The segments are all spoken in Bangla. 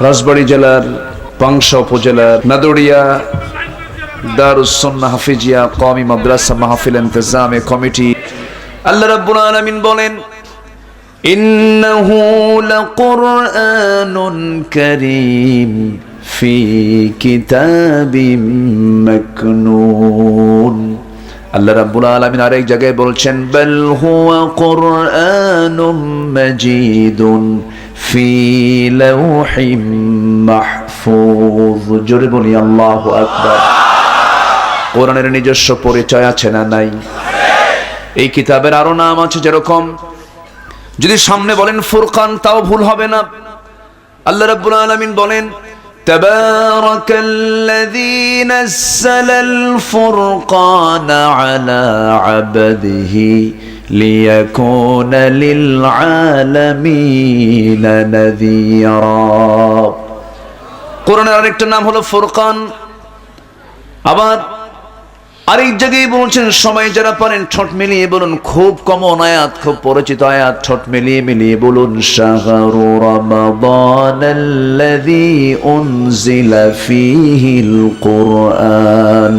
রাজবাড়ী জেলার পাংশা উপজেলার নাদুরিয়া দারুস সুন্নাহ হাফিজিয়া কওমি মাদ্রাসা মাহফিল ইন্তেজামে কমিটি। আল্লাহ রাব্বুল আলামিন বলেন, ইন্নাহু লাকুরআনুন কারীম ফি কিতাবিম মাকনুন। আল্লাহ রাব্বুল আলামিন আরেক জায়গায় বলছেন, বাল হুয়া কুরআনুম মাজিদুন ফি লাওহিম মাহফুজ। জোরে বলি আল্লাহু আকবার। কোরআনের নিজস্ব পরিচয় আছে না নাই? এই কিতাবের আরো নাম আছে, যেরকম যদি সামনে বলেন ফুরকান তাও ভুল হবে না। আল্লাহ রাব্বুল আলামিন বলেন, তাবারাকাল্লাযী নাযালাল ফুরকানা আলা আবদিহি লিয়াকুনা লিল আলামিন নাযীরা। কোরআনের আরেকটা নাম হলো ফুরকান। আবার আরেক জায়গায় বলছেন, সবাই যারা পারেন ঠোঁট মিলিয়ে বলুন, খুব কমন আয়াত, খুব পরিচিত আয়াত, ঠোঁট মিলিয়ে মিলিয়ে বলুন, শাহরু রমাদানাল্লাযী উনজিলা ফীহিল কুরআন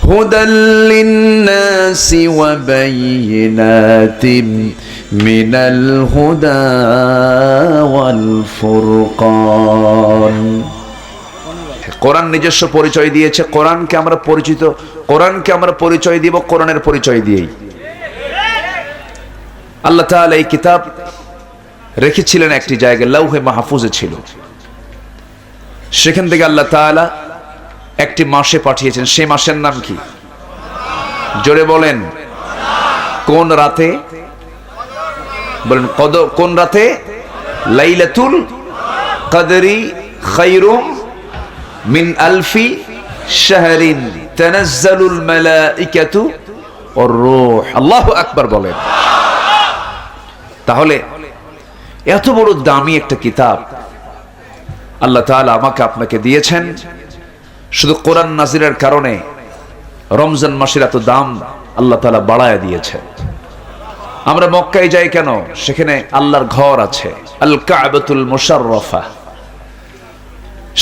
হুদাল লিন্নাসি ওয়া বায়িনাতিম মিনাল হুদা ওয়াল ফুরকান। কোরআন নিজস্ব পরিচয় দিয়েছে। কোরআনকে আমরা পরিচয় দিব কোরআনের পরিচয় দিয়েই। আল্লাহ তাআলা এই কিতাব রেখেছিলেন একটি জায়গায়, লাউহে মাহফুজে ছিল। সেখান থেকে আল্লাহ তাআলা একটি মাসে পাঠিয়েছেন। সেই মাসের নাম কি? জোরে বলেন। কোন রাতে? বলেন কোন রাতে? লাইলাতুল কদরি খায়রুম মিন আলফি শাহরিন তানাজ্জালুল মালাইকাতু ওয়ার রূহ। আল্লাহু আকবার বলেন। তাহলে এত বড় দামি একটা কিতাব আল্লাহ তাআলা আমাকে আপনাকে দিয়েছেন। শুধু কোরআন নাজিলের কারণে রমজান মাসের এত দাম আল্লাহ তাআলা বাড়ায় দিয়েছে। আমরা মক্কায় যাই কেন? সেখানে আল্লাহর ঘর আছে, আল কাবাতুল মুশাররাফা।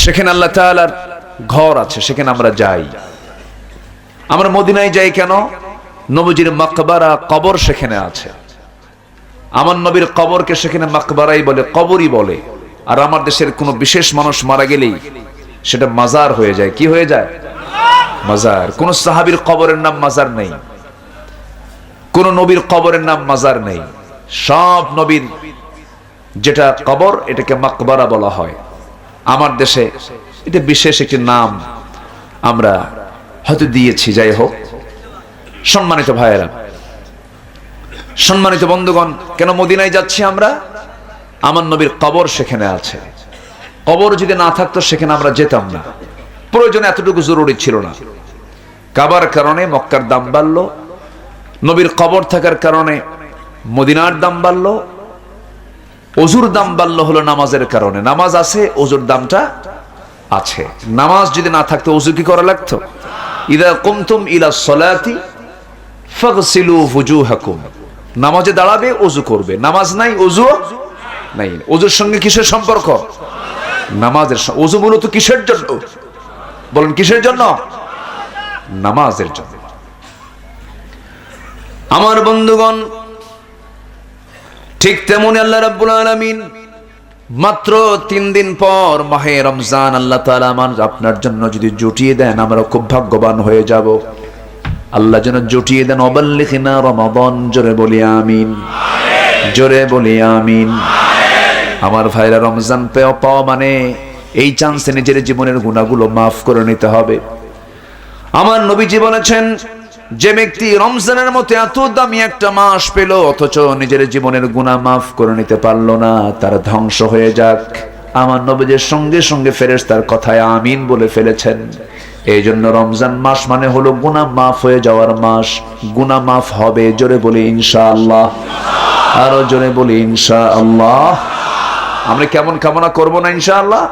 সেখানে আল্লাহ তাআলার ঘর আছে, সেখানে আমরা যাই। আমরা মদিনায় যাই কেন? নবীজির মাকবারা, কবর সেখানে আছে। আমার নবীর কবরকে সেখানে মাকবারাই বলে, কবরই বলে। আর আমার দেশের কোনো বিশেষ মানুষ মারা গেলেই সেটা মাজার হয়ে যায়। কি হয়ে যায়? মাজার। কোন সাহাবীর কবরের নাম মাজার নেই, কোন নবীর কবরের নাম মাজার নেই। সব নবীর যেটা কবর এটাকে মাকবারা বলা হয়। আমার দেশে এটা বিশেষ একটি নাম আমরা হয়তো দিয়েছি। যাই হোক, সম্মানিত ভাইয়েরা, সম্মানিত বন্ধুগণ, কেন মদিনায় যাচ্ছি আমরা? আমার নবীর কবর সেখানে আছে। কবর যদি না থাকতো সেখানে আমরা যেতাম না। প্রয়োজনে এতটুকু জরুরি ছিল না। কাবার কারণে মক্কার দাম বাড়লো, নবীর কবর থাকার কারণে মদিনার দাম বাড়লো, ওযুর দাম বাড়লো হলো নামাজের কারণে। নামাজ আছে, ওযুর দামটা আছে। নামাজ যদি না থাকতো ওযু কি করা লাগতো? ইযা কুমতুম ইলা সলাতি ফাগসিলু ফুজুহাকুম। নামাজে দাঁড়াবে, ওযু করবে। নামাজ নাই, ওযু নাই। ওযুর সঙ্গে কিসের সম্পর্ক? নামাজের। ওযু মূলত কিসের জন্য? বলেন কিসের জন্য? নামাজের জন্য। আমার বন্ধুগণ, ঠিক তেমনি আল্লাহ রাব্বুল আলামিন মাত্র 3 দিন পর মাহে রমজান আল্লাহ তাআলা আপনার জন্য যদি জুটিয়ে দেন, আমরা খুব ভাগ্যবান হয়ে যাব। আল্লাহ যেন জুটিয়ে দেন। অবাল্লিগনা রমাদান। জোরে বলি আমিন। জোরে বলি আমিন। আমার ভাইরা, রমজান পাওয়া মানে এই চান্সে নিজের জীবনের গুনাহগুলো মাফ করে নিতে হবে। আমার নবীজি বলেছেন, যে ব্যক্তি রমজানের মতো এত দামি একটা মাস পেল অথচ নিজের জীবনের গুনাহ মাফ করে নিতে পারলো না, তার ধ্বংস হয়ে যাক। আমার নবীজির সঙ্গে সঙ্গে ফেরেশতার কথায় আমিন বলে ফেলেছেন। এই জন্য রমজান মাস মানে হলো গুনাহ মাফ হয়ে যাওয়ার মাস। গুনাহ মাফ হবে। জোরে বলি ইনশাআল্লাহ। আরো জোরে বলি ইনশাআল্লাহ। আমরা কেমন কামনা করবো না ইনশাআল্লাহ?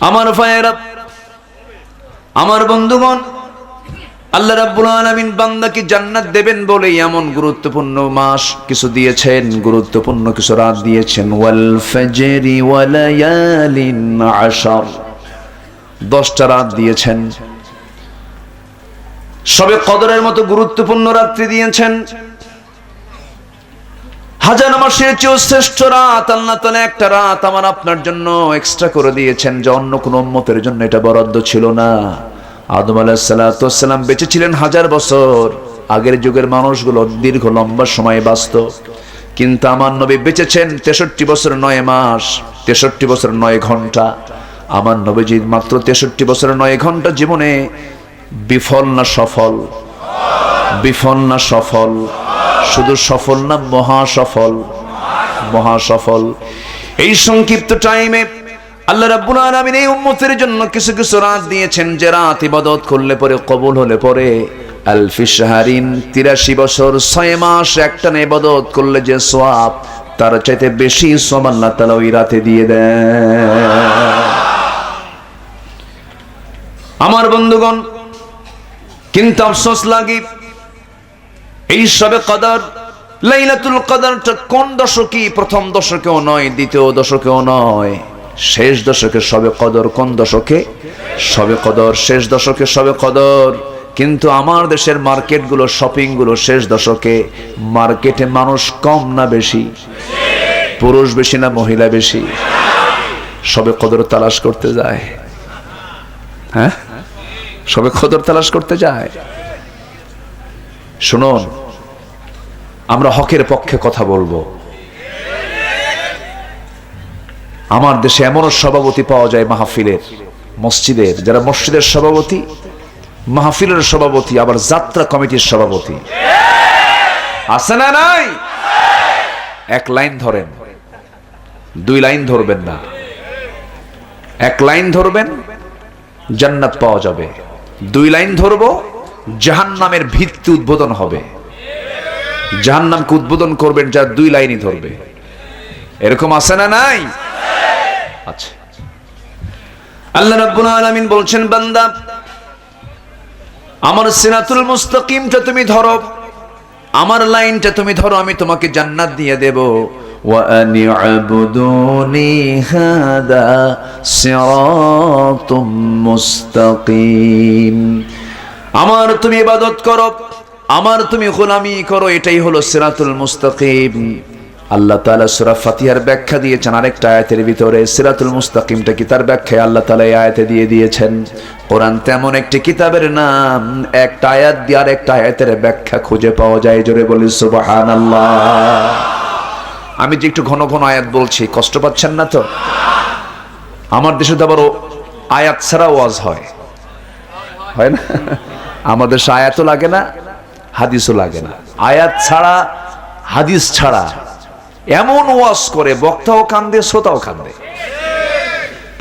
আমার ভাইয়েরা, আমার বন্ধুগণ, আল্লাহ রাব্বুল আলামিন বান্দাকে জান্নাত দেবেন বলেই এমন গুরুত্বপূর্ণ মাস কিছু দিয়েছেন, গুরুত্বপূর্ণ কিছু রাত দিয়েছেন। ওয়াল ফাজরি ওয়া লায়ালিন আশর, 10টা রাত দিয়েছেন। শবে কদরের মতো গুরুত্বপূর্ণ রাত্রি দিয়েছেন। হাজার মাসের চেয়েও শ্রেষ্ঠ রাত আল্লাহ তাআলা একটা রাত আমার আপনার জন্য এক্সট্রা করে দিয়েছেন, যে অন্য কোন উম্মতের জন্য এটা বরাদ্দ ছিল না। আদম আলাইহিস সালাতু ওয়াস সালাম বেঁচে ছিলেন 1000 বছর। আগের যুগের মানুষগুলো দীর্ঘ লম্বা সময় বাঁচত, কিন্তু আমার নবী বেঁচেছেন 63 বছর 9 মাস, 63 বছর 9 ঘন্টা। আমার নবীজি মাত্র 63 বছর 9 ঘন্টা জীবনে বিফল না সফল? বিফল না সফল? শুধু সফল না, মহা সফল, মহা সফল। এই সংক্ষিপ্ত টাইমে আল্লাহ রাব্বুল আলামিন এই উম্মতের জন্য কিছু কিছু রাত দিয়েছেন, যে রাত ইবাদত করলে পরে, কবুল হলে পরে আলফি শাহরিন 83 বছর 6 মাস একটানা ইবাদত করলে যে সওয়াব, তার চাইতে বেশি সওয়াব আল্লাহ তাআলা ওই রাতে দিয়ে দেন। আমার বন্ধুগণ, কিন্তু আফসোস লাগে এই শবে কদর, লাইলাতুল কদরটা কোন দশকে? প্রথম দশকেও নয়, দ্বিতীয় দশকেও নয়, শেষ দশকে শবে কদর। কোন দশকে? শবে কদর শেষ দশকে শবে কদর। কিন্তু আমার দেশের মার্কেটগুলো, শপিংগুলো শেষ দশকে। মার্কেটে মানুষ কম না বেশি? পুরুষ বেশি না মহিলা বেশি? শবে কদর তালাশ করতে যায়। হ্যাঁ, শবে কদর তালাশ করতে যায়। শুনুন, আমরা হকের পক্ষে কথা বলবো। আমার দেশে এমনও সভাপতি পাওয়া যায় মাহফিলের, মসজিদের, যারা মসজিদের সভাপতি, মাহফিলের সভাপতি, আবার যাত্রা কমিটির সভাপতি। আছে না নাই? এক লাইন ধরেন, 2 লাইন ধরবেন না, এক লাইন ধরবেন, জান্নাত পাওয়া যাবে। 2 লাইন ধরবো, জাহান্নামের ভিত্তি উদ্বোধন হবে। জাহান্নামকে উদ্বোধন করবেন যার 2 লাইনই ধরবে। এরকম আছে না নাই? আচ্ছা, আল্লাহ রাব্বুল আলামিন বলছেন, বান্দা আমার সিরাতুল মুস্তাকিমটা তুমি ধরো, আমার লাইনটা তুমি ধরো, আমি তোমাকে জান্নাত দিয়ে দেব। ওয়া আনি'বুদুনি হাদা সিরাতুম মুস্তাকিম, আমার তুমি ইবাদত করো, আমার তুমি গোলামি করো, এটাই হলো সিরাতুল মুস্তাকিম। আল্লাহ তাআলা সূরা ফাতিহার ব্যাখ্যা দিয়েছেন আরেকটা আয়াতের ভিতরে। সিরাতুল মুস্তাকিমটা কি, তার ব্যাখ্যা আল্লাহ তাআলা এই আয়াতে দিয়ে দিয়েছেন। কোরআন তেমন একটি কিতাবের নাম, একটা আয়াত দিয়ে আরেকটা আয়াতের ব্যাখ্যা খুঁজে পাওয়া যায়। জোরে বলি সুবহানাল্লাহ। আমি যে একটু ঘন ঘন আয়াত বলছি, কষ্ট পাচ্ছেন না তো? আমার দেশে তো আবার আয়াত ছাড়া ওয়াজ হয়, হয় না? আমাদের দেশে আয়াতও লাগে না, হাদিসও লাগে না। আয়াত ছাড়া, হাদিস ছাড়া এমন ওয়াজ করে, বক্তাও কান্দে, শ্রোতাও কান্দে।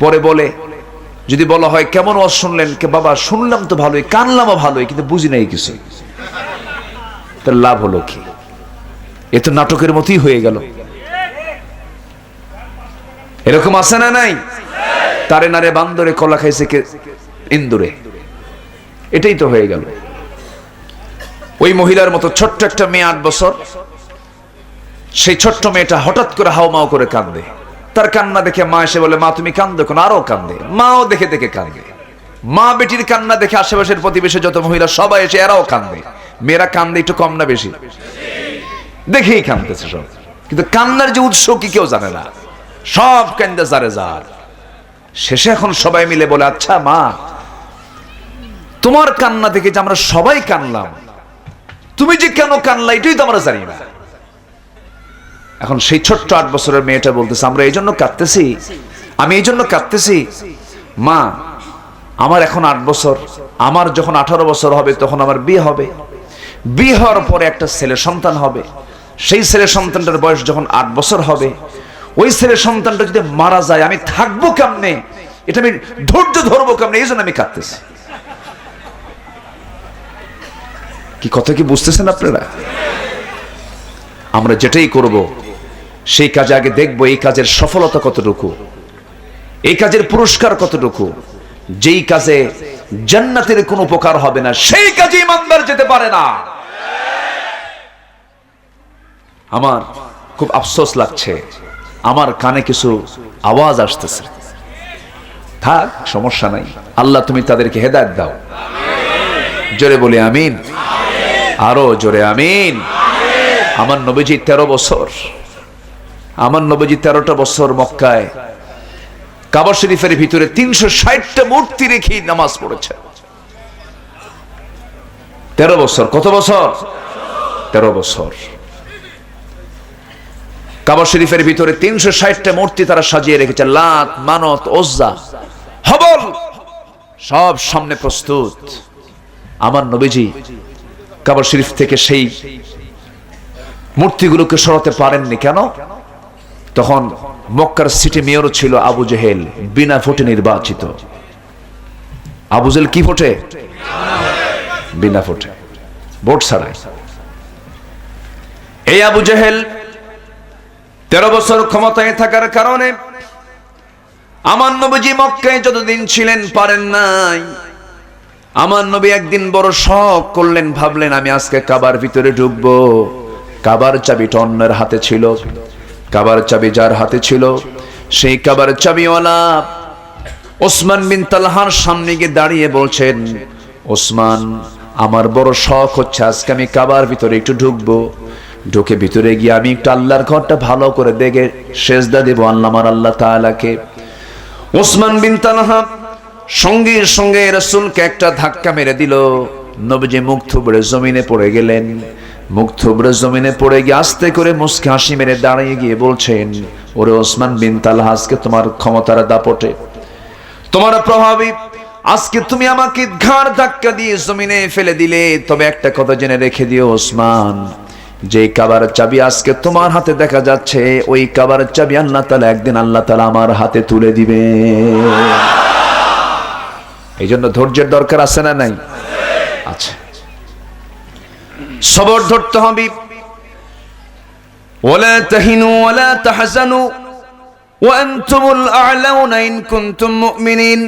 পরে বলে, যদি বলা হয় কেমন ওয়াজ শুনলেন, কে বাবা শুনলাম তো ভালোই, কানলামও ভালোই, কিন্তু বুঝি নাই কিছু। তার লাভ হলো কি? এ তো নাটকের মতোই হয়ে গেল। এরকম আছে না নাই? তারে নারে বান্দরে কলা খাইছে কে ইন্দুরে, এটাই তো হয়ে গেল। ওই মহিলার মতো ছোট্ট একটা মেয়ে, 8 বছর, সেই ছোট্ট মেয়েটা হঠাৎ করে হাউমাউ করে কান্দে। তার কান্না দেখে মা এসে বলে, মা তুমি কান্দো কেন? আরো কান্দে। মাও দেখে দেখে কান্দে। মা বেটির কান্না দেখে আশেপাশের প্রতিবেশী যত মহিলা সবাই এসে এরাও কান্দে। মেয়েরা কান্দে একটু কম না বেশি? দেখেই কান্দতেছে সব, কিন্তু কান্নার যে উৎস কি কেউ জানে না, সব কান্দে যারে যার। শেষে এখন সবাই মিলে বলে, আচ্ছা মা, তোমার কান্না দেখে যে আমরা সবাই কানলাম, তুমি যে কেন কানলা এটাই তো আমরা জানি না। এখন সেই ছোট্ট 8 বছরের মেয়েটা বলতেছে, আমরা এই জন্য কাঁদতেছি, আমি এই জন্য কাঁদতেছি মা, আমার এখন 8 বছর, আমার যখন 18 বছর হবে তখন আমার বিয়ে হবে। বিয়ে হওয়ার পরে একটা ছেলে সন্তান হবে। সেই ছেলে সন্তানটার বয়স যখন 8 বছর হবে, ওই ছেলে সন্তানটা যদি মারা যায়, আমি থাকবো কেমনে? এটা আমি ধৈর্য ধরবো কেমনে? এই জন্য আমি কাঁদতেছি। কি কথা কি বুঝতেছেন আপনারা? আমরা যেটাই করব সেই কাজে আগে দেখবো এই কাজের সফলতা কতটুকু, এই কাজের পুরস্কার কতটুকু। যেই কাজে জান্নাতের কোনো উপকার হবে না সেই কাজে ইমানদার যেতে পারে না। আমার খুব আফসোস লাগছে, আমার কানে কিছু আওয়াজ আসতেছে। থাক, সমস্যা নাই, আল্লাহ তুমি তাদেরকে হেদায়েত দাও। জোরে বলি আমিন, আরো জোরে আমিন। আমার নবীজি 13 বছর, আমার নবীজি 13টা বছর মক্কায় কাবা শরীফের ভিতরে 360টা মূর্তি রেখে নামাজ পড়েছে। 13 বছর। কত বছর? 13 বছর। কাবা শরীফের ভিতরে 360টা মূর্তি তারা সাজিয়ে রেখেছে। লাত, মানত, ওজ্জা, হবল সব সামনে প্রস্তুত। আমার নবীজি কাবা শরীফ থেকে সেই মূর্তিগুলোকে সরাতে পারেননি। কেন? তখন মক্কার সিটি মেয়র ছিল আবু জেহেল, বিনা ভোটে নির্বাচিত। আবু জেহেল কি ভোটে? বিনা ভোটে, ভোট ছাড়াই। এই আবু জেহেল 13 বছর ক্ষমতায় থাকার কারণে আমার নবীজি মক্কায় যতদিন ছিলেন পারেন নাই। আমার নবী একদিন বড় শখ করলেন, ভাবলেন আমি আজকে কাবার ভিতরে ঢুকবো। কাবার চাবিটা অন্যের হাতে ছিল। কাবার চাবি যার হাতে ছিল সেই কাবার চাবিওয়ালা ওসমান বিন তালহার সামনে গিয়ে দাঁড়িয়ে বলছেন, ওসমান, আমার বড় শখ হচ্ছে আজকে আমি কাবার ভিতরে একটু ঢুকবো। ঢুকে ভিতরে গিয়ে আমি একটু আল্লাহর ঘরটা ভালো করে দেখে সেজদা দেব আমার আল্লাহ তাআলাকে। ওসমান বিন তালহা সঙ্গে সঙ্গে রাসূলকে একটা ধাক্কা মেরে দিল। নবীজি মুখ থুবড়ে জমিনে পড়ে গেলেন। মুখ থুবড়ে জমিনে পড়ে গিয়ে আস্তে করে মুস্কি হাসি মেরে দাঁড়িয়ে গিয়ে বলছেন, ওরে ওসমান বিন তালহা, আজকে তোমার ক্ষমতার দাপটে, তোমার প্রভাবে আজকে তুমি আমাকে ঘাড় ধাক্কা দিয়ে জমিনে ফেলে দিলে। তবে একটা কথা জেনে রেখে দিও ওসমান, যে কাবার চাবি আজকে তোমার হাতে দেখা যাচ্ছে, ওই কাবার চাবি আল্লাহ তাআলা একদিন আল্লাহ তাআলা আমার হাতে তুলে দিবে। এই জন্য ধৈর্যের দরকার আছে না নাই? আচ্ছা, সবর ধরতে হবে। ওয়ালা তাহিনু ওয়ালা তাহজানু ওয়া আনতুমুল আ'লাউনা ইন কুনতুম মুমিনিন।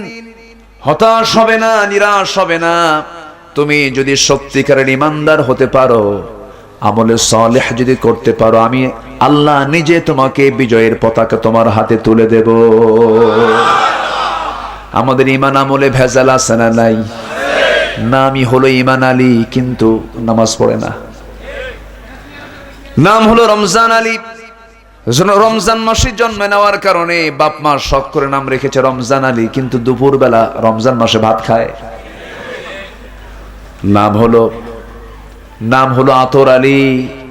হতাশ হবে না, নিরাশ হবে না। তুমি যদি সত্যিকারের ঈমানদার হতে পারো, আমলে সালেহ যদি করতে পারো, আমি আল্লাহ নিজে তোমাকে বিজয়ের পতাকা তোমার হাতে তুলে দেব। আমাদের ঈমান আমলে ভেজাল আছে না নাই? নামই হলো ঈমান আলী, কিন্তু নামাজ পড়ে না। নাম হলো রমজান আলী, রমজান মাসে জন্ম নেওয়ার কারণে বাপ মা শখ করে নাম রেখেছে রমজান আলী, কিন্তু দুপুর বেলা রমজান মাসে ভাত খায়। নাম হলো আতর আলী,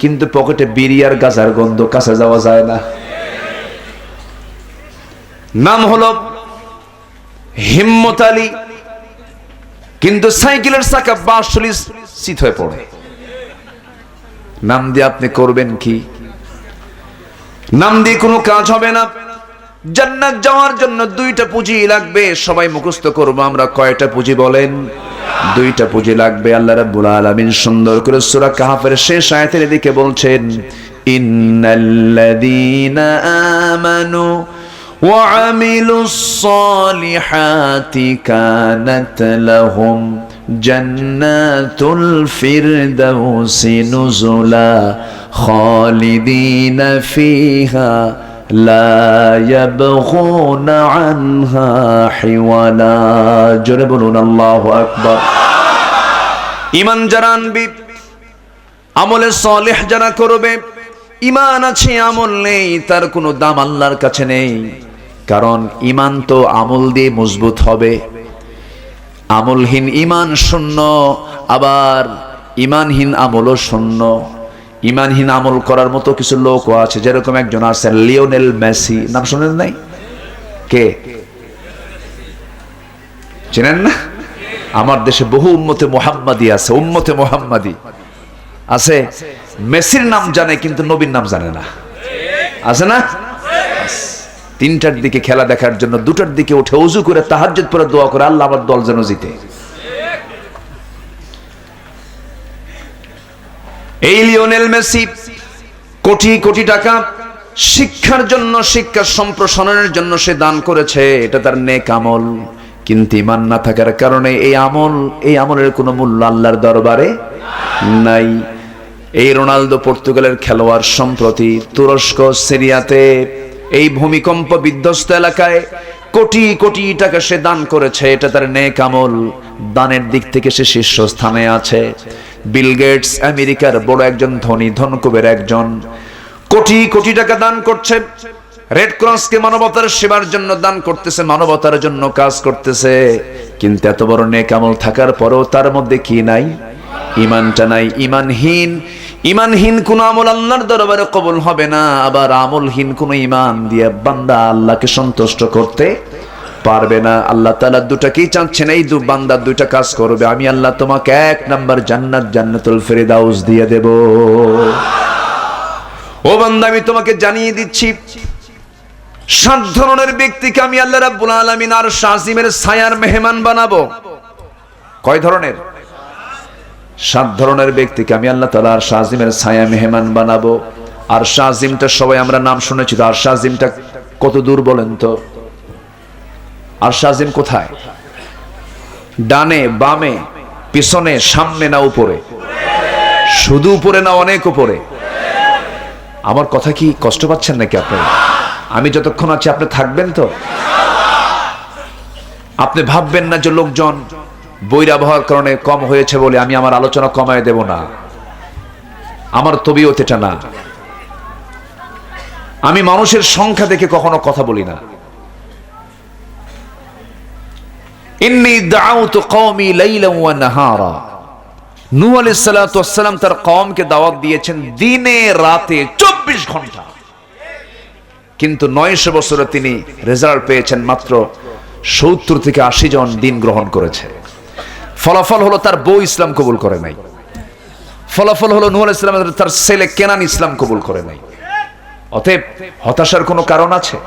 কিন্তু পকেটে বিড়ি আর গাজার গন্ধ, কাছে যাওয়া যায় না। নাম হলো হিম্মত আলী, কিন্তু সাইকেলের চাকা 42 চিত হয়ে পড়ে। নাম দিয়ে আপনি করবেন কি? নাম দিয়ে কোনো কাজ হবে না। জান্নাত যাওয়ার জন্য 2টা পুঁজি লাগবে। সবাই মুখস্থ করব আমরা। কয়টা পুঁজি বলেন? 2টা পুঁজি লাগবে। আল্লাহ রাব্বুল আলামিন সুন্দর করে সূরা কাহফের শেষ আয়াতের দিকে বলছেন, ইন্নাল্লাযীনা আমানু ওয়া আমিলুস সালিহাতি কানাত লাহুম জান্নাতুল ফিরদাউসি নুজুলা খালিদিনা ফিহা লা ইয়াবগুনা আনহা হিওয়ালা। জোরে বলুন আল্লাহু আকবার। ঈমান যারা আনবে, আমলে সালেহ যারা করবে, ঈমান আছে আমল নেই, তার কোনো দাম আল্লাহর কাছে নেই। কারণ ঈমান তো আমল দিয়ে মজবুত হবে। আমলহীন ঈমান শূন্য, আবার ঈমানহীন আমলও শূন্য। ঈমানহীন আমল করার মতো কিছু লোকও আছে, যেরকম একজন আছেন লিওনেল মেসি। নাম শুনেন নাই? কে চেনেন না? আমার দেশে বহু উম্মতে মুহাম্মাদি আছে, উম্মতে মুহাম্মাদি আছে। মেসির নাম জানে কিন্তু নবীর নাম জানে না, আছে না? 3টার দিকে খেলা দেখার জন্য 2টার দিকে উঠে ওযু করে তাহাজ্জুদ পড়ে দোয়া করে, আল্লাহ আমার দল যেন জিতে। এই লিওনেল মেসি কোটি কোটি টাকা শিক্ষার জন্য, শিক্ষা সম্প্রসারণের জন্য সে দান করেছে। এটা তার নেক আমল। কিন্তু ঈমান না থাকার কারণে এই আমলের কোনো মূল্য আল্লাহর দরবারে নাই। এই রোনালদো পর্তুগালের খেলোয়াড় সম্প্রতি তুরস্ক সিরিয়াতে এই ভূমিকম্প বিধ্বস্ত এলাকায় কোটি কোটি টাকা সে দান করেছে। এটা তার নেক আমল, দানের দিক থেকে সে শীর্ষস্থানে আছে। বিল গেটস আমেরিকার বড় একজন ধনী ধনকুবের একজন, কোটি কোটি টাকা দান করছে। রেড ক্রসকে মানবতার সেবার জন্য দান করতেছে, মানবতার জন্য কাজ করতেছে। কিন্তু এত বড় নেক আমল থাকার পরেও তার মধ্যে কি নাই? ঈমানটা নাই। ঈমানহীন কোন আমল আল্লাহর দরবারে কবুল হবে না। আবার আমলহীন কোন ঈমান দিয়ে বান্দা আল্লাহকে সন্তুষ্ট করতে পারবে না। আল্লাহ তাআলা দুটাকেই চাচ্ছেন, এই বান্দা দুইটা কাজ করবে, আমি আল্লাহ তোমাকে 1 নাম্বার জান্নাত, জান্নাতুল ফেরদাউস দিয়ে দেব। ও বান্দা, আমি তোমাকে জানিয়ে দিচ্ছি 7 ধরনের ব্যক্তিকে আমি আল্লাহ রাব্বুল আলামিন আর শাজিমের ছায়ার মেহমান বানাবো। কয় ধরনের? 7 ধরনের ব্যক্তিকে আমি আল্লাহ তাআলা আর শাজিমের ছায়া মেহমান বানাবো। আর শাজিমটা সবাই আমরা নাম শুনেছি তো, আর শাজিমটা কত দূর বলেন তো? আর শাজিম কোথায়? ডানে, বামে, পিছনে, সামনে না উপরে? শুধু উপরে না অনেক উপরে? আমার কথা কি কষ্ট পাচ্ছেন নাকি আপনারা? আমি যতক্ষণ আছি আপনি থাকবেন তো? আপনি ভাববেন না যে লোকজন বৈরাবহার কারণে কম হয়েছে বলে আমি আমার আলোচনা কমায় দেব না। আমার তবিয়ত এটা না। আমি মানুষের সংখ্যা দেখে কখনো কথা বলি না। ইন্নী দাউতু কওমি লাইলান ওয়া নাহারা। নূহ আলাইহিস সালাতু ওয়াস সালাম তার কওমকে দাওয়াত দিয়েছেন দিনে রাতে 24 ঘন্টা। কিন্তু 900 বছরে তিনি রেজাল্ট পেয়েছেন মাত্র 70 থেকে 80 জন দিন গ্রহণ করেছে। ফলাফল হলো তার বউ ইসলাম কবুল করে নাই। ফলাফল হলো নূহ আলাইহিস সালাম তার ছেলে কেনান ইসলাম কবুল করে নাই। অতএব হতাশার কোনো কারণ আছে?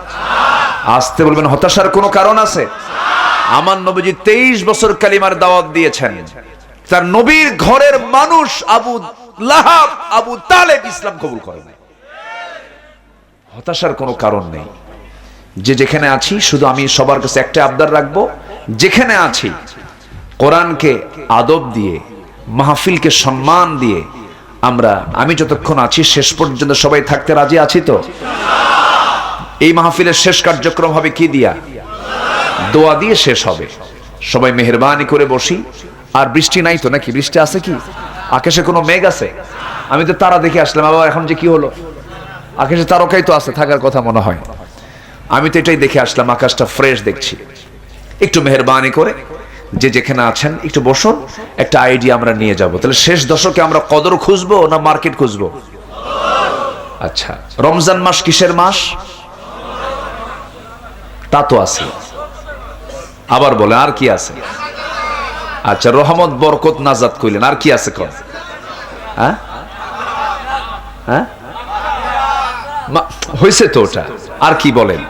আসতে বলবেন, হতাশার কোনো কারণ আছে? আমার নবীজি 23 বছর কালিমার দাওয়াত দিয়েছেন, তার নবীর ঘরের মানুষ আবু লাহাব, আবু তালেব ইসলাম কবুল করে নাই। হতাশার কোনো কারণ নেই। যে যেখানে আছি, শুধু আমি সবার কাছে একটা আবদার রাখবো, যেখানে আছি কোরআনকে আদব দিয়ে, মাহফিলকে সম্মান দিয়ে আমি যতক্ষণ আছি শেষ পর্যন্ত সবাই থাকতে রাজি আছি তো? এই মাহফিলের শেষ কার্যক্রম হবে কি দিয়া? দোয়া দিয়ে শেষ হবে। সবাই মেহেরবানি করে বসি। আর বৃষ্টি নাই তো নাকি? বৃষ্টি আছে কি? আকাশে কোনো মেঘ আছে? আমি তো তারা দেখে আসলাম, আবার এখন যে কি হলো? আকাশে তারকাই তো আছে, থাকার কথা মনে হয়। আমি তো এটাই দেখে আসলাম, আকাশটা ফ্রেশ দেখছি। একটু মেহেরবানি করে যে যেখানে আছেন একটু বসুন, একটা আইডিয়া আমরা নিয়ে যাব। তাহলে শেষ দশকে আমরা কদর খুঁজবো না মার্কেট খুঁজবো? আচ্ছা, রমজান মাস কিসের মাস? তা তো আছে। আবার বলে আর কি আছে? আচ্ছা, রহমত, বরকত, নাজাত কইলেন, আর কি আছে কোন? হ্যাঁ হ্যাঁ হয়েছে তো ওটা। আর কি বলেন?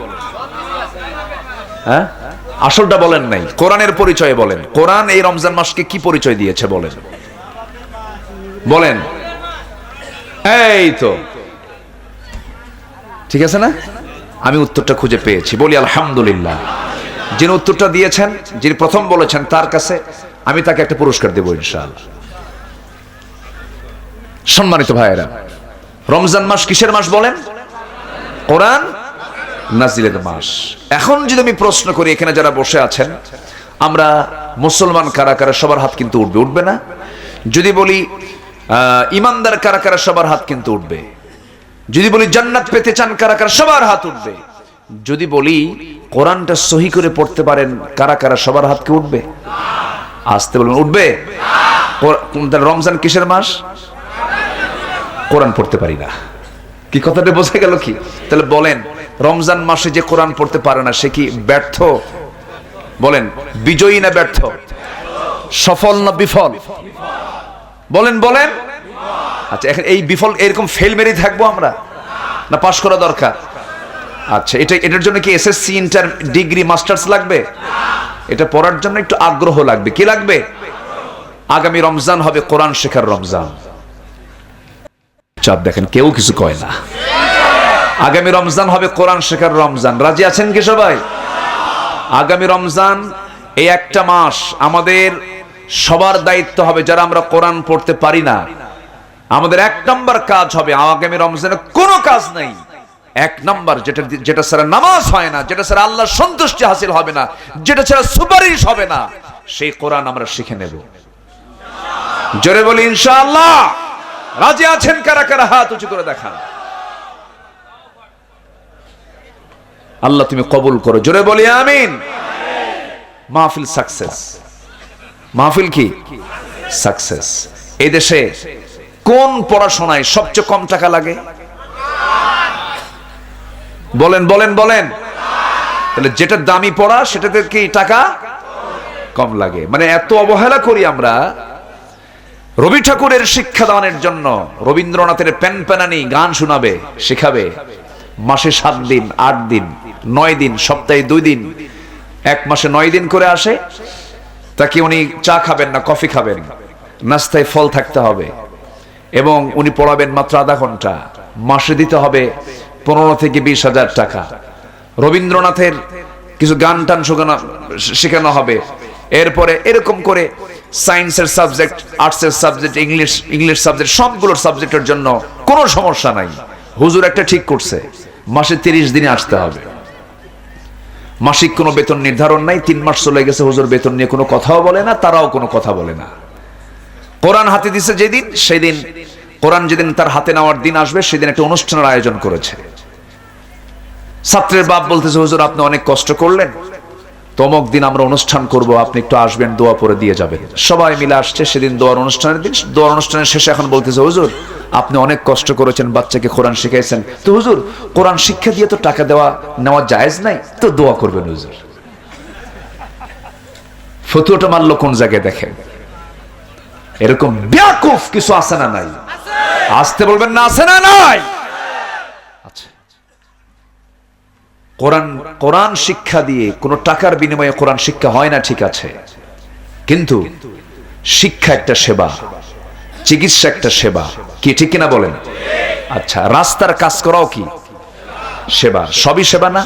হ্যাঁ, আসলটা বলেন নাই। কোরআনের পরিচয় বলেন। কোরআন এই রমজান মাসকে কি পরিচয় দিয়েছে বলেন? বলেন। এই তো ঠিক আছে না? আমি উত্তরটা খুঁজে পেয়েছি, বলি আলহামদুলিল্লাহ। যিনি উত্তরটা দিয়েছেন, যিনি প্রথম বলেছেন, তার কাছে আমি তাকে একটা পুরস্কার দেব ইনশাআল্লাহ। সম্মানিত ভাইয়েরা, রমজান মাস কিসের মাস বলেন? কোরআন নাজিলের মাস। এখন যদি আমি প্রশ্ন করি, এখানে যারা বসে আছেন আমরা মুসলমান কারা কারা, সবার হাত কিন্তু উঠবে? উঠবে না? যদি বলি ইমানদার কারা কারা, সবার হাত কিন্তু উঠবে। যদি বলি জান্নাত পেতে চান কারা কারা, সবার হাত উঠবে। যদি বলি কোরআনটা সহি করে পড়তে পারেন কারা কারা, সবার হাত কি উঠবে? আসতে বলবেন, উঠবে। রমজান কিসের মাস? কোরআন পড়তে পারি না। কি কথাটা বোঝা গেল কি? তাহলে বলেন, রমজান মাসে যে কোরআন পড়তে পারে না সে কি ব্যর্থ? বলেন, বিজয়ী না ব্যর্থ? সফল না বিফল? বলেন বলেন। আচ্ছা, এখন এই বিফল এরকম ফেল মেরেই থাকবো আমরা, না পাশ করা দরকার? আচ্ছা, এটার জন্য কি এসএসসি, ইন্টার, ডিগ্রি, মাস্টার্স লাগবে? এটা পড়ার জন্য একটু আগ্রহ লাগবে। কি লাগবে? আগামী রমজান হবে কোরআন শেখার রমজান। চাপ দেখেন, কেউ কিছু কয় না। আগামী রমজান হবে কোরআন শেখার রমজান। রাজি আছেন কি সবাই? আগামী রমজান এই একটা মাস আমাদের সবার দায়িত্ব হবে, যারা আমরা কোরআন পড়তে পারি না, আমাদের 1 নম্বর কাজ হবে, আগামী রমজানে কোনো কাজ নাই, 1 নম্বর যেটা ছাড়া নামাজ হয় না, যেটা ছাড়া আল্লাহর সন্তুষ্টি হাসিল হবে না, যেটা ছাড়া সুপারিশ হবে না, সেই কোরআন আমরা শিখে নেব। জোরে বলি ইনশাআল্লাহ। রাজি আছেন কারা কারা? হাত উঁচু করে দেখান। আল্লাহ তুমি কবুল করো। জোরে বলি আমিন। মাহফিল সাকসেস। মাহফিল কি সাকসেস। এই দেশে কোন পড়াশোনায় সবচেয়ে কম টাকা লাগে? বলেন বলেন বলেন। তাহলে যেটা দামি পড়া সেটাতে কি টাকা কম লাগে? মানে এত অবহেলা করি আমরা। রবি ঠাকুরের শিক্ষাদানের জন্য রবীন্দ্রনাথের প্যানপ্যানানি গান শোনাবে, শেখাবে, মাসে 7 দিন, 8 দিন, 9 দিন, সপ্তাহে 2 দিন, 1 মাসে 9 দিন করে আসে। তাকে উনি চা খাবেন না, কফি খাবেন, নাস্তায় ফল থাকতে হবে, এবং উনি পড়াবেন মাত্র আধা ঘন্টা। মাসে দিতে হবে 15 থেকে 20,000 টাকা। রবীন্দ্রনাথের কিছু গান টান শেখানো হবে। এরপরে এরকম করে সায়েন্সের সাবজেক্ট, আর্টসের সাবজেক্ট, ইংলিশ সাবজেক্ট, সবগুলোর সাবজেক্টের জন্য কোনো সমস্যা নাই। হুজুর একটা ঠিক করছে, মাসে 30 দিনে আসতে হবে। মাসিক কোনো বেতন নির্ধারণ নাই। 3 মাস চলে গেছে, হুজুর বেতন নিয়ে কোনো কথাও বলে না, তারাও কোনো কথা বলে না। কোরআন হাতে দিছে যেদিন, সেদিন কোরআন যেদিন তার হাতে নেওয়ার দিন আসবে, সেদিন একটা অনুষ্ঠানের আয়োজন করেছে। ছাত্রের বাপ বলতেছে, হুজুর আপনি অনেক কষ্ট করলেন, তমক দিন আমরা অনুষ্ঠান করব, আপনি একটু আসবেন, দোয়া পড়ে দিয়ে যাবেন। সবাই মিলে আসছে সেদিন দোয়ার অনুষ্ঠানের দিন। দোয়ার অনুষ্ঠানের শেষে এখন বলতেছে, হুজুর আপনি অনেক কষ্ট করেছেন, বাচ্চাকে কোরআন শিখাইছেন, তো হুজুর কোরআন শিক্ষা দিয়ে তো টাকা নেওয়া জায়েজ নাই, তো দোয়া করবেন হুজুর। ফতুয়াটা মারলো কোন জায়গায় দেখেন। এরকম বেয়াকুফ কিছু আছে না নাই? আসতে বলবেন না, আছে না নাই? আচ্ছা, কোরআন শিক্ষা দিয়ে কোনো টাকার বিনিময়ে কোরআন শিক্ষা হয় না, ঠিক আছে, কিন্তু শিক্ষা একটা সেবা, চিকিৎসা একটা সেবা, কি ঠিক কিনা বলেন? আচ্ছা, রাস্তার কাজ করাও কি সেবা? সবই সেবা না?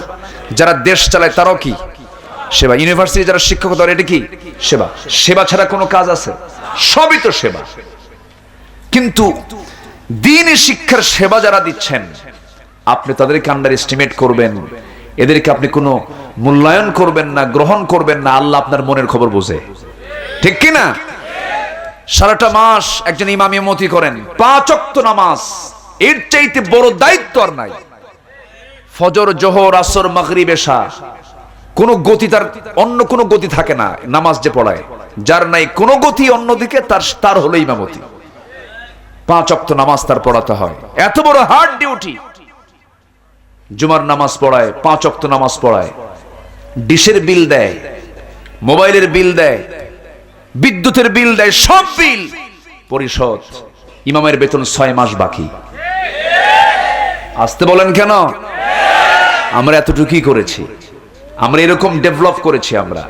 যারা দেশ চালায় তারাও কি সেবা? ইউনিভার্সিটি যারা শিক্ষকতা করে, এটা কি সেবা? সেবা ছাড়া কোনো কাজ আছে? সবই তো সেবা। কিন্তু দ্বীনি শিক্ষার সেবা যারা দিচ্ছেন, আপনি তাদেরকে আন্ডার এস্টিমেট করবেন, এদেরকে আপনি কোনো মূল্যায়ন করবেন না, গ্রহণ করবেন না। আল্লাহ আপনার মনের খবর বোঝে, ঠিক কিনা? সারাটা মাস একজন ইমাম ইমামতি করেন, 5 ওয়াক্ত নামাজ, এর চাইতে বড় দায়িত্ব আর নাই। ফজর, জোহর, আসর, মাগরিব, এশা, কোন গতি তার, অন্য কোন গতি থাকে না। নামাজ যে পড়ায়, যার নাই কোনো গতি অন্যদিকে, তার হলো ইমামতি। 5 ওয়াক্ত নামাজ তার পড়াতে হয়, এত বড় হার্ড ডিউটি। জুমার নামাজ পড়ায়, 5 ওয়াক্ত নামাজ পড়ায়, ডিশের বিল দেয়, মোবাইলের বিল দেয়, বিদ্যুতের বিল দেয়, সব বিল পরিশোধ। ইমামের বেতন 6 মাস বাকি। আসতে বলেন কেন? আমরা এতটুকুই করেছি, আমরা এরকম ডেভেলপ করেছি। আমরা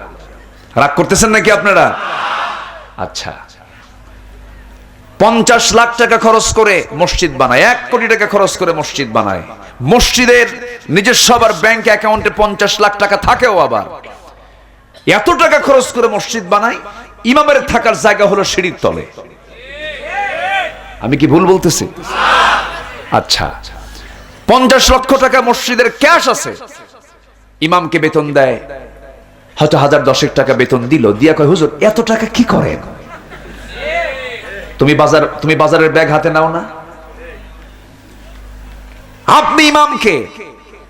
রাগ করতেছেন নাকি আপনারা? আচ্ছা, 50 লাখ টাকা খরচ করে মসজিদ বানায়, 1 কোটি টাকা খরচ করে মসজিদ বানায়। মসজিদের নিজস্ব আবার ব্যাংক অ্যাকাউন্টে 50 লাখ টাকা থাকেও। আবার এত টাকা খরচ করে মসজিদ বানায়, ইমামের থাকার জায়গা হলো সিঁড়ির তলে। আমি কি ভুল বলতেছি? আচ্ছা, 50 লক্ষ টাকা মসজিদের ক্যাশ আছে, ইমামকে বেতন দেয় হয়তো 1010 টাকা বেতন দিল, দিয়া কয়, হুজুর এত টাকা কি করেন? তুমি বাজারের ব্যাগ হাতে নাও না?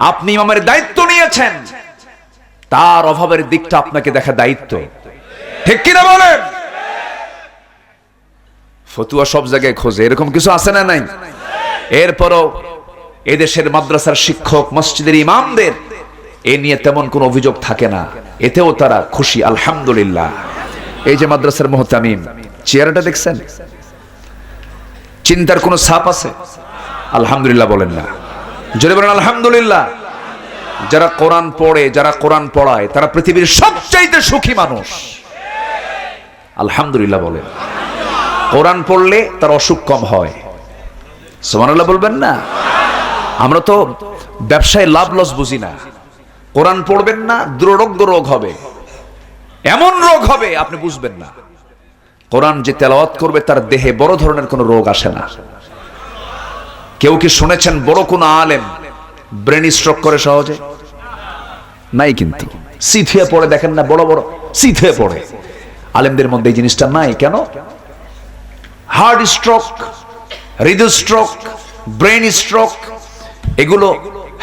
আপনি ইমামের দায়িত্ব নিয়েছেন, তার অভাবের দিকটা আপনাকে দেখা দায়িত্ব, ঠিক কিনা বলেন? ফতুয়া সব জায়গায় খোঁজে, এরকম কিছু আছে না নাই? এরপরও এদেশের মাদ্রাসার শিক্ষক, মসজিদের ইমামদের এ নিয়ে তেমন কোনো অভিযোগ থাকে না, এতেও তারা খুশি, আলহামদুলিল্লাহ। এই যে মাদ্রাসার মুহতামিম, চেহারাটা দেখছেন? চিন্তার কোনো ছাপ আছে? আলহামদুলিল্লাহ বলেন না? জোরে বলেন আলহামদুলিল্লাহ। যারা কোরআন পড়ে, যারা কোরআন পড়ায়, তারা পৃথিবীর সবচাইতে সুখী মানুষ। আলহামদুলিল্লাহ বলেন। কোরআন পড়লে তার অসুখ কম হয়। সুবহানাল্লাহ বলবেন না? আমরা তো ব্যবসায় লাভ লস বুঝি না। কোরআন পড়বেন না, দুরারোগ্য রোগ হবে। এমন রোগ হবে আপনি বুঝবেন না। কোরআন যে তেলাওয়াত করবে তার দেহে বড় ধরনের কোনো রোগ আসে না। কেউ কি শুনেছেন বড় কোন আলেম ব্রেন স্ট্রোক করে সহজে? নাই। কিন্তু সিথে পড়ে দেখেন না, বড় বড় সিথে পড়ে। আলেমদের মধ্যে এই জিনিসটা নাই কেন? হার্ট স্ট্রোক, হৃদয় স্ট্রোক, ব্রেন স্ট্রোক, এগুলো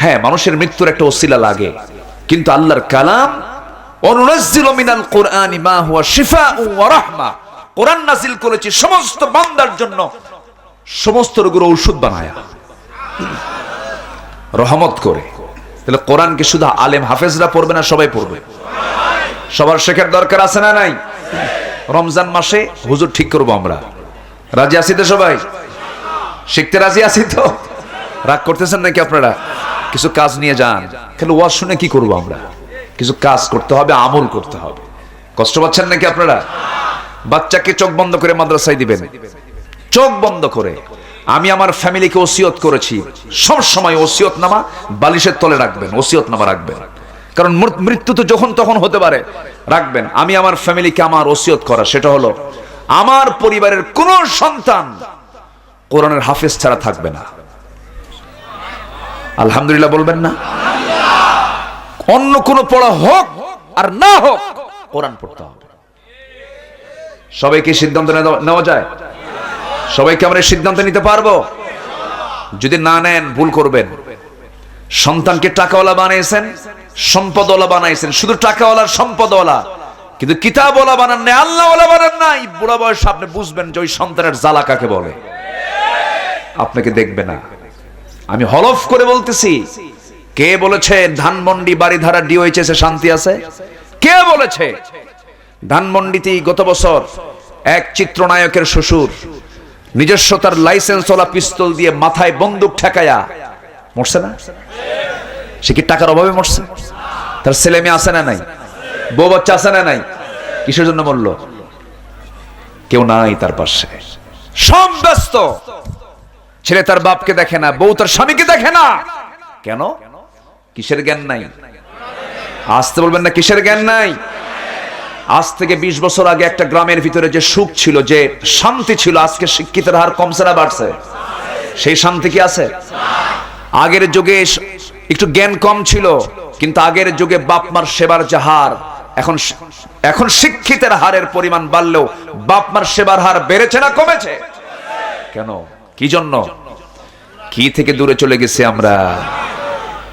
হ্যাঁ মানুষের মৃত্যুর একটা ওসিলা লাগে, কিন্তু আল্লাহর কালাম অনুনাজ্জিলু মিনাল কুরআনি মা হুয়া শিফাউ ওয়া রাহমা, কোরআন নাযিল করেছি সমস্ত বান্দার জন্য সমস্ত রোগের ঔষধ বানায়া রহমত করে। তাহলে কোরআন কি শুধু আলেম হাফেজরা পড়বে না সবাই পড়বে? সবার শেখার দরকার আছে না নাই? রমজান মাসে হুজুর ঠিক করবো আমরা, রাজি আছি তো? সবাই শিখতে রাজি আছি তো? রাগ করতেছেন নাকি আপনারা? কিছু কাজ নিয়ে যান। খালি ওয়াজ শুনে কি করবো আমরা? কিছু কাজ করতে হবে, আমল করতে হবে। কষ্ট পাচ্ছেন নাকি আপনারা? বাচ্চাকে চোখ বন্ধ করে মাদ্রাসায় দিবেন, চোখ বন্ধ করে। আমি আমার ফ্যামিলিকে ওসিয়ত করেছি সব সময় ওসিয়তনামা বালিশের তলে রাখবেন, ওসিয়তনামা রাখবেন, কারণ মৃত্যু তো যখন তখন হতে পারে। রাখবেন। আমি আমার ফ্যামিলিকে আমার ওসিয়ত করা, সেটা হলো আমার পরিবারের কোন সন্তান কোরআনের হাফেজ ছাড়া থাকবে না। আলহামদুলিল্লাহ বলবেন না? অন্য কোন পড়া হোক আর না হোক কোরআন পড়তে হবে। সবাইকে সিদ্ধান্ত নেওয়া যায়? সবাইকে আমরা সিদ্ধান্ত নিতে পারবো? যদি না নেন ভুল করবেন। সন্তানকে টাকাওয়ালা বানিয়েছেন, সম্পদওয়ালা বানাইছেন, শুধু টাকাওয়ালা সম্পদওয়ালা, কিন্তু কিতাবওয়ালা বানান নাই, আল্লাহওয়ালা বানান নাই। বুড়া বয়স আপনি বুঝবেন যে ওই সন্তানের জ্বালা কাকে বলে। আপনাকে দেখবে না। আমি হলফ করে বলতেছি, কে বলেছে ধানমন্ডি বাড়িধারা ডিওএইচএস এ শান্তি আছে? কে বলেছে? ধানমন্ডিতে গত বছর এক চিত্রনায়কের শ্বশুর নিজস্ব তার লাইসেন্সওয়ালা পিস্তল দিয়ে মাথায় বন্দুক ঠেকায়া মরছে না? সে কি টাকার অভাবে মরছে? তার ছেলে মেয়ে আছে না নাই? বউ বাচ্চা আছে না নাই? কিসের জন্য মরল? কেউ নাই তার পাশে, সব ব্যস্ত। ছেলে তার বাপকে দেখে না, বউ তার স্বামীকে দেখে না। কেন? কিসের জ্ঞান নাই? আসতে বলবেন না কিসের জ্ঞান নাই? আজ থেকে 20 বছর আগে একটা গ্রামের ভিতরে যে সুখ ছিল, যে শান্তি ছিল, আজকে শিক্ষিতের হার কমছে না বাড়ছে? সেই শান্তি কি আছে? আগের যুগে একটু জ্ঞান কম ছিল, কিন্তু আগের যুগে বাপ মার সেবার যে হার, এখন শিক্ষিতের হারের পরিমাণ বাড়লেও বাপ মার সেবার হার বেড়েছে না কমেছে? কেন? কি জন্য? কি থেকে দূরে চলে গেছি আমরা?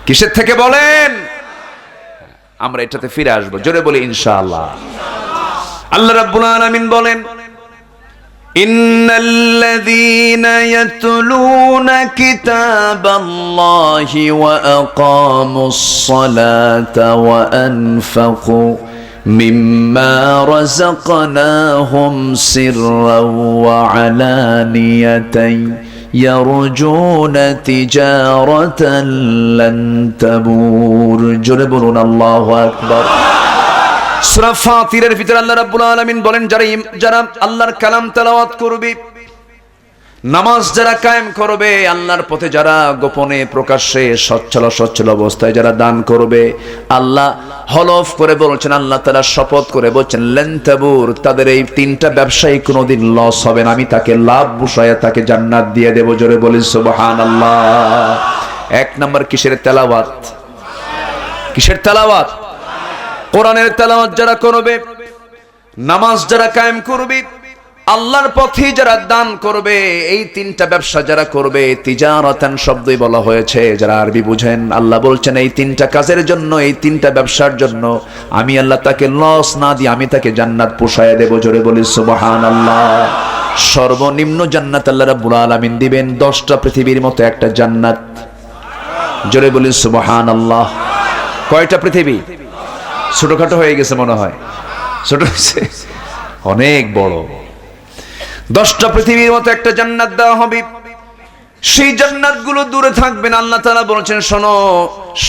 কিসের থেকে বলেন? আমরা এটাতে ফিরে আসবো, জোরে বলি ইনশাআল্লাহ। আল্লাহ রাব্বুল আলামিন বলেন, ইন্নাল্লাযীনা ইয়াতলুনা কিতাবাল্লাহি ওয়া আকামুস সালাতা ওয়া আনফাকু মিম্মা রাযাকনাহুম সিররাও ওয়া আলানিয়াতান ইয়ারজুনা তিজারাতান লান তাবুর। জোরে বলুন আল্লাহু আকবার। সূরা ফাতিরের ভিতরে আল্লাহ রাব্বুল আলামিন বলেন, যারা আল্লাহর কালাম তেলাওয়াত করবে, নামাজ যারা কায়েম করবে, আল্লাহর পথে যারা গোপনে প্রকাশ্যে সচ্ছল অবস্থায় যারা দান করবে, আল্লাহ হলফ করে বলছেন, আল্লাহ তাআলা শপথ করে বলছেন, লান তাবুর, তাদের এই তিনটা ব্যবসায়ী কোনোদিন লস হবে না, আমি তাকে লাভ বসায়া তাকে জান্নাত দিয়ে দেব। জোরে বলি সুবহানাল্লাহ। এক নাম্বার কিসের তেলাওয়াত? কিসের তেলাওয়াত? কোরআনের তেলাওয়াত যারা করবে, নামাজ যারা কায়েম করবে, আল্লাহর পথে যারা দান করবে, এই তিনটা ব্যবসা যারা করবে, তিজারাতান শব্দই বলা হয়েছে, যারা আরবি বুঝেন, আল্লাহ বলছেন এই তিনটা কাজের জন্য, এই তিনটা ব্যবসার জন্য আমি আল্লাহ তাকে লস না দিয়ে আমি তাকে জান্নাত পোষায় দেব। জোরে বলি সুবহানাল্লাহ। সর্বনিম্ন জান্নাত আল্লাহ রাব্বুল আলামিন দিবেন 10টা পৃথিবীর মতো একটা জান্নাত। জোরে বলি সুবহানাল্লাহ। কয়টা পৃথিবী? ছোটখাটো হয়ে গেছে মনে হয়, ছোট হয়েছে, অনেক বড়। 10টা পৃথিবীর মতো একটা জান্নাত দেওয়া হবে। সেই জান্নাতগুলো দূরে থাকবে না। আল্লাহ তাআলা বলেছেন, শোনো,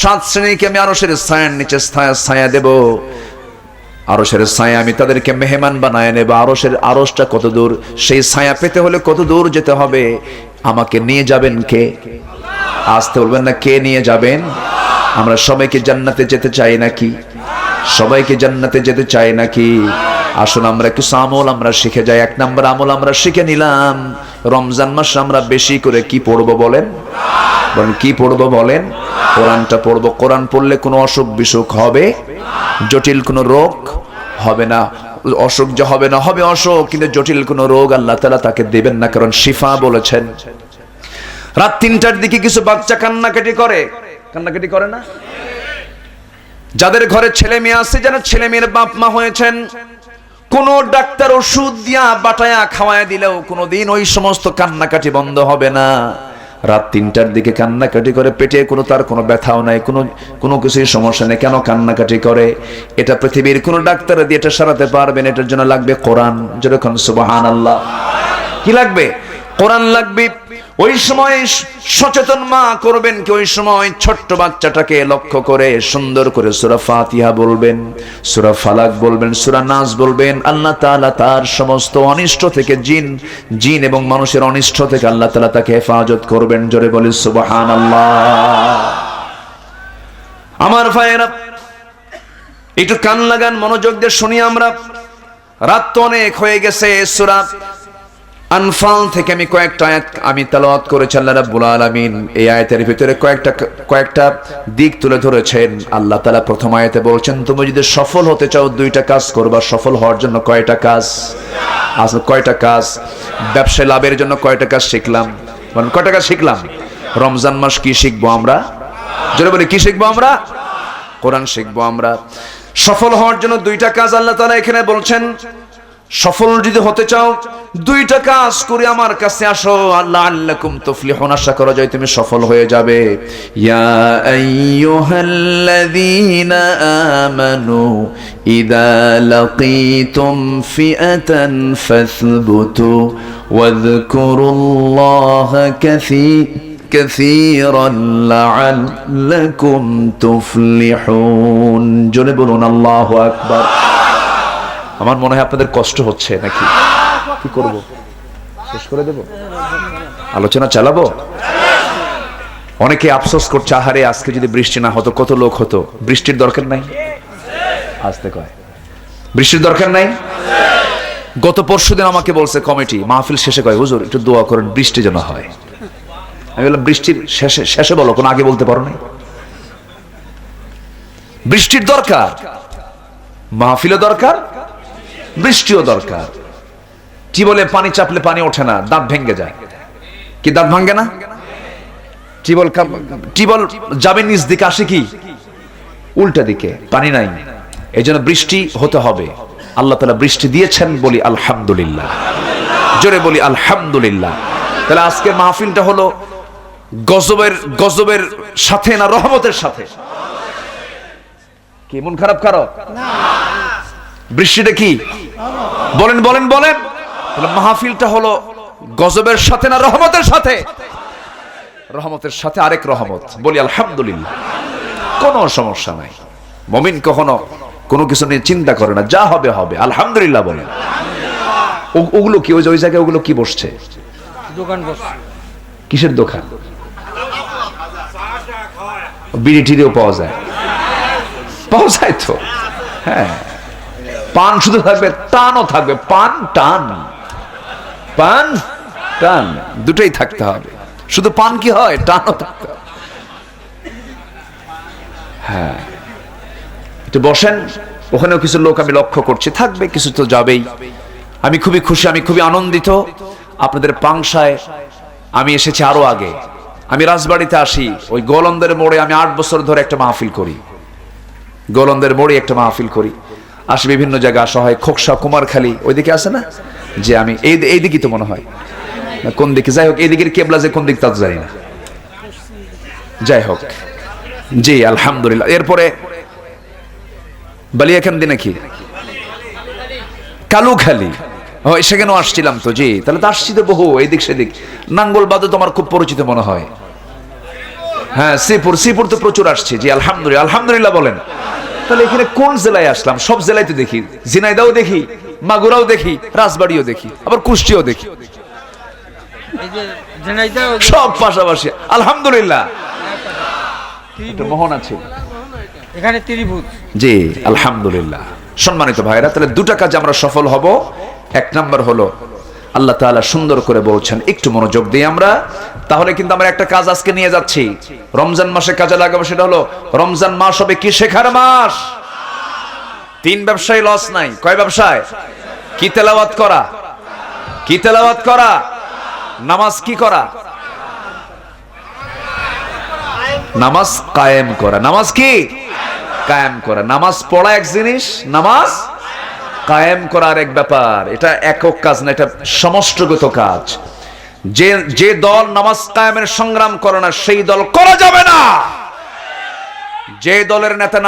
7 শ্রেণীকে আমি আরশের ছায়ার নিচে ছায়া দেব। আরশের ছায়া আমি তাদেরকে মেহমান বানায় নেব। আরশটা কত দূর? সেই ছায়া পেতে হলে কত দূর যেতে হবে? আমাকে নিয়ে যাবেন কে? আসতে বলবেন না, কে নিয়ে যাবেন? আমরা সবাইকে জান্নাতে যেতে চাই নাকি? সবাইকে জান্নাতে যেতে চায় নাকি? আসুন আমরা একটু আমল আমরা শিখে যাই। এক নম্বর আমল আমরা শিখে নিলাম, রমজান মাসে আমরা বেশি করে কি পড়বো বলেন? কি পড়বো বলেন? কোরআনটা পড়বো। কোরআন পড়লে কোনো অসুখ বিসুখ হবে, জটিল কোনো রোগ হবে না। অসুখ যে হবে না, হবে অসুখ, কিন্তু জটিল কোনো রোগ আল্লাহ তাআলা তাকে দেবেন না, কারণ শিফা বলেছেন। রাত 3টার দিকে কিছু বাচ্চা কান্নাকাটি করে না? যাদের ঘরে ছেলে মেয়ে আছে, যারা ছেলে মেয়ের বাপ মা হয়েছেন, কোন ডাক্তার ওষুধ দিয়া বাটায়া খাওয়ায় দিলেও কোনোদিন ওই সমস্ত কান্নাকাটি বন্ধ হবে না। রাত 3টার দিকে কান্নাকাটি করে, পেটে তার কোনো ব্যথাও নাই, কোনো কিছুই সমস্যা নেই, কেন কান্নাকাটি করে? এটা পৃথিবীর কোন ডাক্তার দিয়ে এটা সারাতে পারবেন? এটার জন্য লাগবে কোরআন। যেরকম সুবহানাল্লাহ। কি লাগবে? কোরআন লাগবে। ওই সময় সচেতন মা করবেন কি, ওই সময় ছোট্ট বাচ্চাটাকে লক্ষ্য করে সুন্দর করে সূরা ফাতিহা বলবেন, সূরা ফালাক বলবেন, সূরা নাস বলবেন। আল্লাহ তাআলা তার সমস্ত অনিষ্ট থেকে, জিন এবং মানুষের অনিষ্ট থেকে আল্লাহ তাআলা তাকে হেফাজত করবেন। জোরে বলি সুবহানাল্লাহ। আমার ভাইয়েরা, একটু কান লাগান, মনোযোগ দিয়ে শুনি আমরা। রাত তো অনেক হয়ে গেছে। সূরা আনফাল থেকে আমি কয়েকটা আয়াত আমি তেলাওয়াত করেছি। আল্লাহ রাব্বুল আলামিন এই আয়াতের ভিতরে কয়েকটা দিক তুলে ধরেছেন। আল্লাহ তাআলা প্রথম আয়াতে বলছেন, তুমি যদি সফল হতে চাও 2টা কাজ করবা। সফল হওয়ার জন্য কয়টা কাজ? আসলে কয়টা কাজ? ব্যবসায় লাভের জন্য কয়টা কাজ শিখলাম? মানে কয়টা কাজ শিখলাম? রমজান মাস কি শিখবো আমরা? জোরে বলি, কি শিখবো আমরা? কোরআন শিখবো আমরা। সফল হওয়ার জন্য 2টা কাজ আল্লাহ তাআলা এখানে বলছেন। সফল যদি হতে চাও 2টা কাজ করে আমার কাছে আসো, লাআল্লাকুম তুফলিহুন, আশা করা যায় তুমি সফল হয়ে যাবে। ইয়া আইয়ুহাল্লাযীনা আমানু ইযা লাকীতুম ফিআতান ফাসবুতু ওয়াযকুরুল্লাহা কাসীরান লাআল্লাকুম তুফলিহুন। জোরে বলুন আল্লাহু আকবার। আমার মনে হয় আপনাদের কষ্ট হচ্ছে নাকি? কি করব? শেষ করে দেব? আলোচনা চালাবো? অনেকে আফসোস করছে, আহারে আজকে যদি বৃষ্টি না হতো কত লোক হতো। বৃষ্টির দরকার নাই? আসতে কয়, বৃষ্টির দরকার নাই? গত পরশুদিন আমাকে বলছে কমিটি, মাহফিল শেষে কয়, হুজুর একটু দোয়া করেন বৃষ্টি যেন হয়। আমি বললাম, বৃষ্টির শেষে বলো, কোনো আগে বলতে পারো নাই? বৃষ্টির দরকার, মাহফিলও দরকার, বৃষ্টিও দরকার। টিবলে পানি চাপলে পানি ওঠে না, দাঁত ভেঙে যায়। কি দাঁত ভাঙে না? টিবল যাবে নিচ দিকে, আসে কি উল্টা দিকে, পানি নাই। এই জন্য বৃষ্টি হতে হবে। আল্লাহ তাআলা বৃষ্টি দিয়েছেন, বলি আলহামদুলিল্লাহ। জোরে বলি আলহামদুলিল্লাহ। তাহলে আজকের মাহফিলটা হলো গজবের সাথে না রহমতের সাথে? কি মন খারাপ কারো? বৃষ্টিটা কি? বলেন বলেন বলেন। মাহফিলটা হলো গজবের সাথে না রহমতের সাথে? রহমতের সাথে। আরেক রহমত, বলি আলহামদুলিল্লাহ। কোনো সমস্যা নাই। মুমিন কখনো কোনো কিছু নিয়ে চিন্তা করে না, যা হবে হবে, আলহামদুলিল্লাহ বলেন। ওগুলো কি, ওই জায়গায় ওগুলো কি বসছে? দোকান বসছে। কিসের দোকান? বিড়ি টিড়িও পাওয়া যায়? পাওয়া যায় তো। হ্যাঁ, পান শুধু থাকবে, টানও থাকবে। পান টান দুটোই থাকতে হবে। শুধু পান কি হয়? টানও থাকতে হবে। হ্যাঁ, একটু বসেন। ওখানেও কিছু লোক আমি লক্ষ্য করছি, থাকবে কিছু তো যাবেই। আমি খুবই খুশি, আমি খুবই আনন্দিত। আপনাদের পাংশায় আমি এসেছি আরো আগে। আমি রাজবাড়িতে আসি, ওই গোলন্দের মোড়ে আমি 8 বছর ধরে একটা মাহফিল করি। গোলন্দের মোড়ে একটা মাহফিল করি, আসি বিভিন্ন জায়গা আসা হয়। খোকসা, কুমারখালী ওইদিকে আছে না? যে আমি এই দিকে তো মনে হয় না, কোন দিকে, যাই হোক, এই দিকের কেবলা যে কোন দিক তা জানি না, যাই হোক। জি আলহামদুলিল্লাহ। এরপরে বালিয়াকান্দি নাকি কালুখালী, সেখানেও আসছিলাম তো। জি, তাহলে তো আসছি তো বহু, এদিক সেদিক। নাঙ্গলবাদে তোমার খুব পরিচিত মনে হয়। হ্যাঁ, শ্রীপুর তো প্রচুর আসছে। জি আলহামদুলিল্লাহ, আলহামদুলিল্লাহ বলেন। তাহলে এখানে কোন জেলায় আসলাম? সব জেলায় তো দেখি, ঝিনাইদহও দেখি, মাগুরাও দেখি, রাজবাড়িও দেখি, আবার কুষ্টিও দেখি, সব পাশাপাশি। আলহামদুলিল্লাহ। মোহন আছে, এখানে ত্রিভুজ। জি আলহামদুলিল্লাহ। সম্মানিত ভাইরা, তাহলে দুটা কাজ আমরা সফল হব। এক নাম্বার হলো আল্লাহ তাআলা সুন্দর করে বলছেন, একটু মনোযোগ দিই আমরা, তাহলে কিন্তু আমরা একটা কাজ আজকে নিয়ে যাচ্ছি, রমজান মাসে কাজে লাগাবো। সেটা হলো রমজান মাস হবে কি শেখার মাস। 3 ব্যবসায় লস নাই। কয় ব্যবসায়? কি তেলাওয়াত করা, কি তেলাওয়াত করা, নামাজ কি করা, নামাজ কায়েম করা। নামাজ কি কায়েম করা। নামাজ পড়া এক জিনিস, নামাজ কায়েম করার এক ব্যাপার। এটা একক কাজ না, এটা সমষ্টিগত কাজ। যে দল নামাজ কায়েমের সংগ্রাম করে না সেই দল করা যাবে না। যে দলের নেতা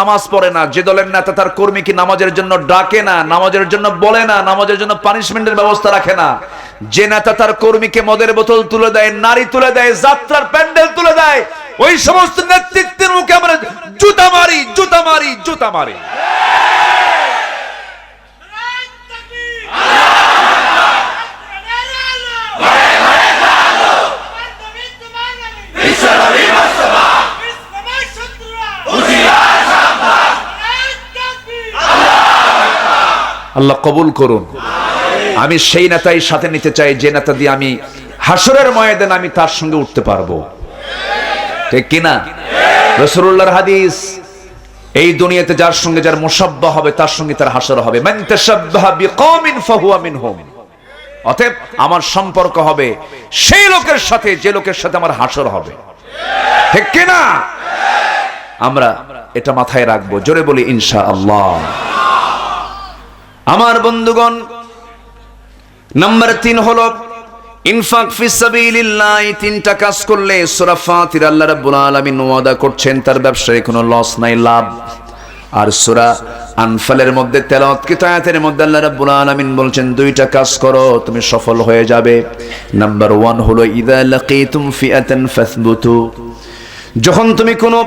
নামাজ পড়ে না, যে দলের নেতা তার কর্মীকে নামাজের জন্য ডাকে না, নামাজের জন্য বলে না, নামাজের জন্য পানিশমেন্টের ব্যবস্থা রাখে না, যে নেতা তার কর্মীকে মদের বোতল তুলে দেয়, নারী তুলে দেয়, যাত্রার প্যান্ডেল তুলে দেয়, ওই সমস্ত নেতৃত্বের মুখে আমরা জুতা মারি, জুতা মারি, জুতা মারি। আল্লাহ কবুল করুন। আমি সেই নেতাই সাথে নিতে চাই যে নেতা দিয়ে আমি হাসরের ময়দানে আমি তার সঙ্গে উঠতে পারবো, ঠিক কিনা? রাসূলুল্লাহর হাদিস, এই দুনিয়াতে যার সঙ্গে যার মুসাব্বাহ হবে তার সঙ্গে তার হাসর হবে। মান তাশাব্বাহা বিকওমিন ফাহুয়া মিনহুম। অতএব আমার সম্পর্ক হবে সেই লোকের সাথে যে লোকের সাথে আমার হাসর হবে, ঠিক কিনা? আমরা এটা মাথায় রাখবো। জোরে বলি ইনশাআল্লাহ। আমার বন্ধুগণ, নাম্বার 3 হলো ইনফাক ফিস সাবিলিল্লাহ। 3টা কাজ করলে সূরা ফাতির আল্লাহ রাব্বুল আলামিন ওয়াদা করছেন তার ব্যবসায় কোনো লস নাই, লাভ। আর সূরা আনফালের মধ্যে তেলাওয়াতকৃত আয়াতের মধ্যে আল্লাহ রাব্বুল আলামিন বলছেন 2টা কাজ করো তুমি সফল হয়ে যাবে। নাম্বার 1 হলো ইযা লাকিতুম ফিআতান ফাসবুতু। যখন তুমি কোনো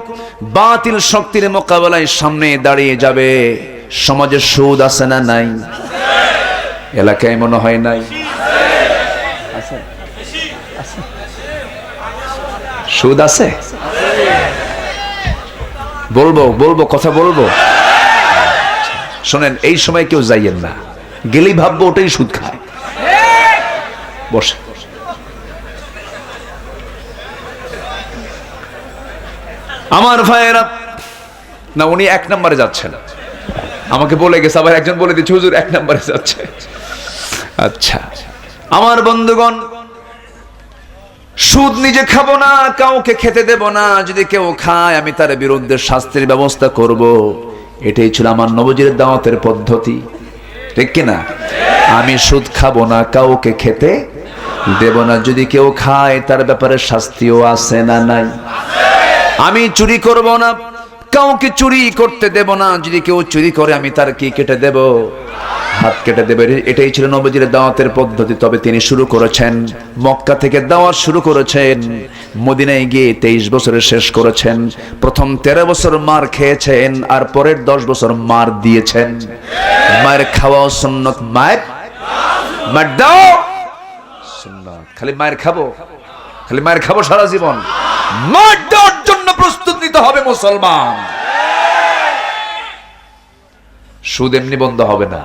বাতিল শক্তির মোকাবেলায় সামনে দাঁড়িয়ে যাবে, সমাজে সুদ আছে না নাই? এলাকায় মনে হয় নাই। সুদ আছে? বলবো কথা বলবো। শোনেন, এই সময় কেউ যাইয়েন না, গেলেই ভাববো ওটাই সুদ খায়। বসে আমার ভাইয়েরা, না উনি 1 নম্বরে যাচ্ছেন, আমাকে বলে গেছে, আবার একজন বলে দিচ্ছে হুজুর 1 নম্বরে যাচ্ছে। আচ্ছা আমার বন্ধুগণ, সুদ নিজে খাবো না, কাউকে খেতে দেব না। যদি কেউ খায় আমি তার বিরুদ্ধে শাস্তির ব্যবস্থা করব। এটাই ছিল আমার নবীজির দাওয়াতের পদ্ধতি, ঠিক কিনা? আমি সুদ খাবো না, কাউকে খেতে দেব না। যদি কেউ খায় তার ব্যাপারে শাস্তিও আছে না নাই? আমি চুরি করব না, কাউকে চুরি করতে দেব না। যদি কেউ চুরি করে আমি তার কি কেটে দেব? হাত কেটে দেবে। এটাই ছিল নবীজির দাওয়াতের পদ্ধতি। তবে তিনি শুরু করেছেন মক্কা থেকে, দাওয়াত শুরু করেছেন, মদিনায় গিয়ে 23 বছরে শেষ করেছেন। প্রথম 13 বছর মার খেয়েছেন, আর পরের 10 বছর মার দিয়েছেন। মায়ের খাওয়া সুন্নত, মার দাও সুন্নত। খালি মায়ের খাবো সারা জীবন? মার দেওয়ার জন্য প্রস্তুত নিতে হবে মুসলমান। সুদ এমনি বন্ধ হবে না,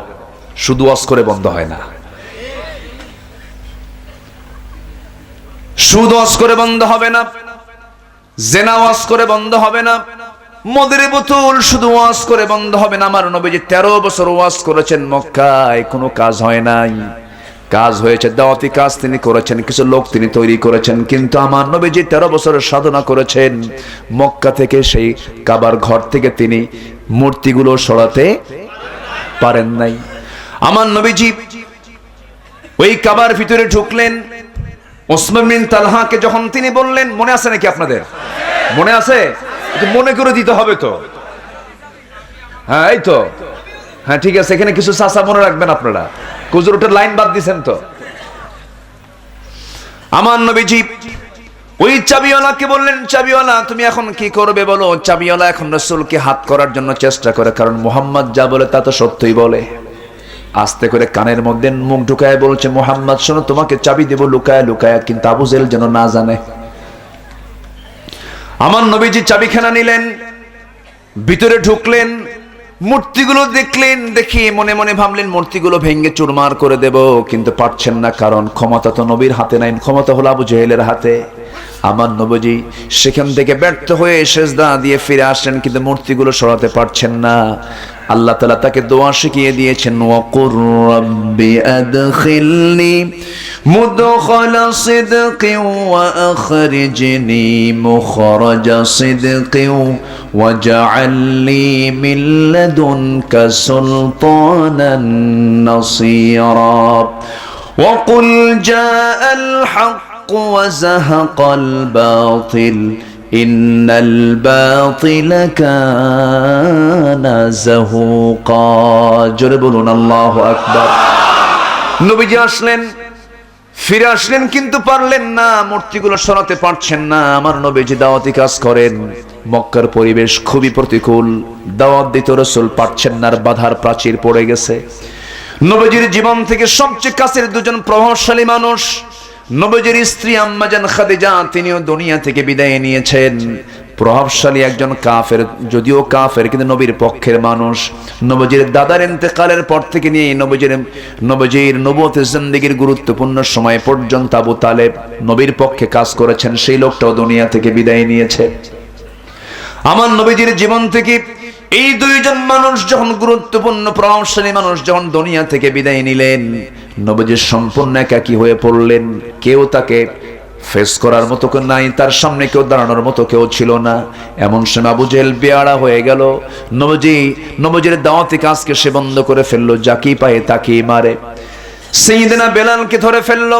শুধু ওয়াজ করে বন্ধ হয় না। সুদ ওয়াজ করে বন্ধ হবে না, জেনা ওয়াজ করে বন্ধ হবে না, মদের বোতল শুধু ওয়াজ করে বন্ধ হবে না। আমার নবীজি 13 বছর ওয়াজ করেছেন মক্কায়, কোনো কাজ হয় নাই। কাজ হয়েছে, দাওয়াতি কাজ তিনি করেছেন, কিছু লোক তিনি তৈরি করেছেন। কিন্তু আমার নবীজি 13 বছরের সাধনা করেছেন। মক্কা থেকে সেই কাবার ঘর থেকে তিনি মূর্তিগুলো সরাতে পারেন নাই। আমার নবীজি ওই কাবার ভিতরে ঢুকলেন। ওসমান বিন তালহাকে যখন তিনি বললেন, মনে আছে নাকি আপনাদের? মনে আছে? মনে করে দিতে হবে তো। হ্যাঁ এই তো, হ্যাঁ ঠিক আছে। এখানে কিছু চাচা মনে রাখবেন আপনারা, কুজুরটার লাইন বাদ দিছেন তো। আমার নবীজি ওই চাবিওয়ালাকে বললেন, চাবিওয়ালা তুমি এখন কি করবে বলো? চাবিওয়ালা এখন রাসূলকে হাত করার জন্য চেষ্টা করে, কারণ মুহাম্মদ যা বলে তা তো সত্যই বলে। আস্তে করে কানের মধ্যে মুখ ঢুকায় বলছে, মুহাম্মদ শোনো, তোমাকে চাবি দেব লুকায় লুকায়, কিন্তু আবু জেহেল যেন না জানে। আমার নবীজি চাবিখানা নিলেন, ভিতরে ঢুকলেন, মূর্তিগুলো দেখলেন, দেখি মনে মনে ভাবলেন মূর্তিগুলো ভেঙে চুরমার করে দেব, কিন্তু পারছেন না, কারণ ক্ষমতা তো নবীর হাতে নাই, ক্ষমতা হলো আবু জেহেলের হাতে। আমার নবীজি সেখান থেকে ব্যর্থ হয়ে সেজদা দিয়ে ফিরে আসলেন, কিন্তু মূর্তিগুলো সরাতে পারছেন না। আল্লাহ তাআলা তাকে দোয়া শিখিয়ে দিয়েছেন, ওয়াকুর রাব্বি আদখিলনি মুদখালা সিদকিন ওয়া আখরিজনি মুখরাজা সিদকিন ওয়াজআলনি মিন লাদুনকা সুলতানান নাসীরা ওয়াকুল জাআল হক وزهق الباطل إن الباطل كان زهوقا জোরে বলুন আল্লাহু আকবার। নবীজি আসলেন, ফিরে আসলেন, কিন্তু পারলেন না, মূর্তিগুলো সরাতে পারছেন না। আমার নবীজি দাওয়াতি কাজ করেন, মক্কার পরিবেশ খুবই প্রতিকূল, দাওয়াত দিতে রাসূল পারছেন না, আর বাধার প্রাচীর পড়ে গেছে। নবীজির জীবন থেকে সবচেয়ে কাছের দুজন প্রভাবশালী মানুষ, নবীজির স্ত্রী আম্মা জান খাদিজা, তিনিও দুনিয়া থেকে বিদায় নিয়েছেন। প্রভাবশালী একজন কাফের, যদিও কাফের কিন্তু নবীর পক্ষের মানুষ। নবীজির দাদার ইন্তেকালের পর থেকে নিয়ে নবীজির নবুয়তের জিন্দেগীর গুরুত্বপূর্ণ সময় পর্যন্ত আবু তালেব নবীর পক্ষে কাজ করেছেন, সেই লোকটাও দুনিয়া থেকে বিদায় নিয়েছে। আমার নবীজির জীবন থেকে এই দুইজন মানুষ যখন গুরুত্বপূর্ণ প্রভাবশালী মানুষ যখন দুনিয়া থেকে বিদায় নিলেন, নবীজি সম্পূর্ণ একাকী হয়ে পড়লেন। কেউ তাকে ফেস করার মতো কেউ নাই, তার সামনে কেউ দাঁড়ানোর মতো কেউ ছিল না। এমন সময় আবু জেহেল বেয়াড়া হয়ে গেল। নবীজির দাওয়াতি কাজকে সে বন্ধ করে ফেললো, যাকেই পায় তাকেই মারে। সাইয়েদনা বেলালকে ধরে ফেললো,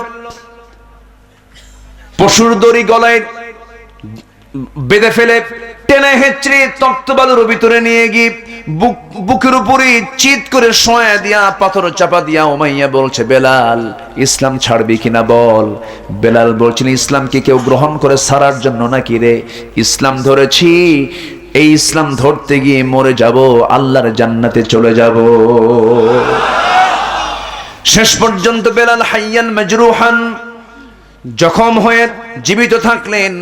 পশুর দড়ি গলায় বেঁধে ফেলে টেনে হেঁচড়ে তক্তবালুর ভিতরে নিয়ে গিয়ে বুকের উপরে চিৎ করে শোয়া দিয়া, পাথর চাপা দিয়া উমাইয়া বলছে, বেলাল ইসলাম ছাড়বি কিনা বল। বেলাল বলছেন, ইসলাম কি কেউ গ্রহণ করে ছাড়ার জন্য নাকি রে? ইসলাম ধরেছি, এই ইসলাম ধরতে গিয়ে মরে যাব, আল্লাহর জান্নাতে চলে যাব। শেষ পর্যন্ত বেলাল হাইয়ান মাজরুহান, জখম হয়ে জীবিত থাকলেন।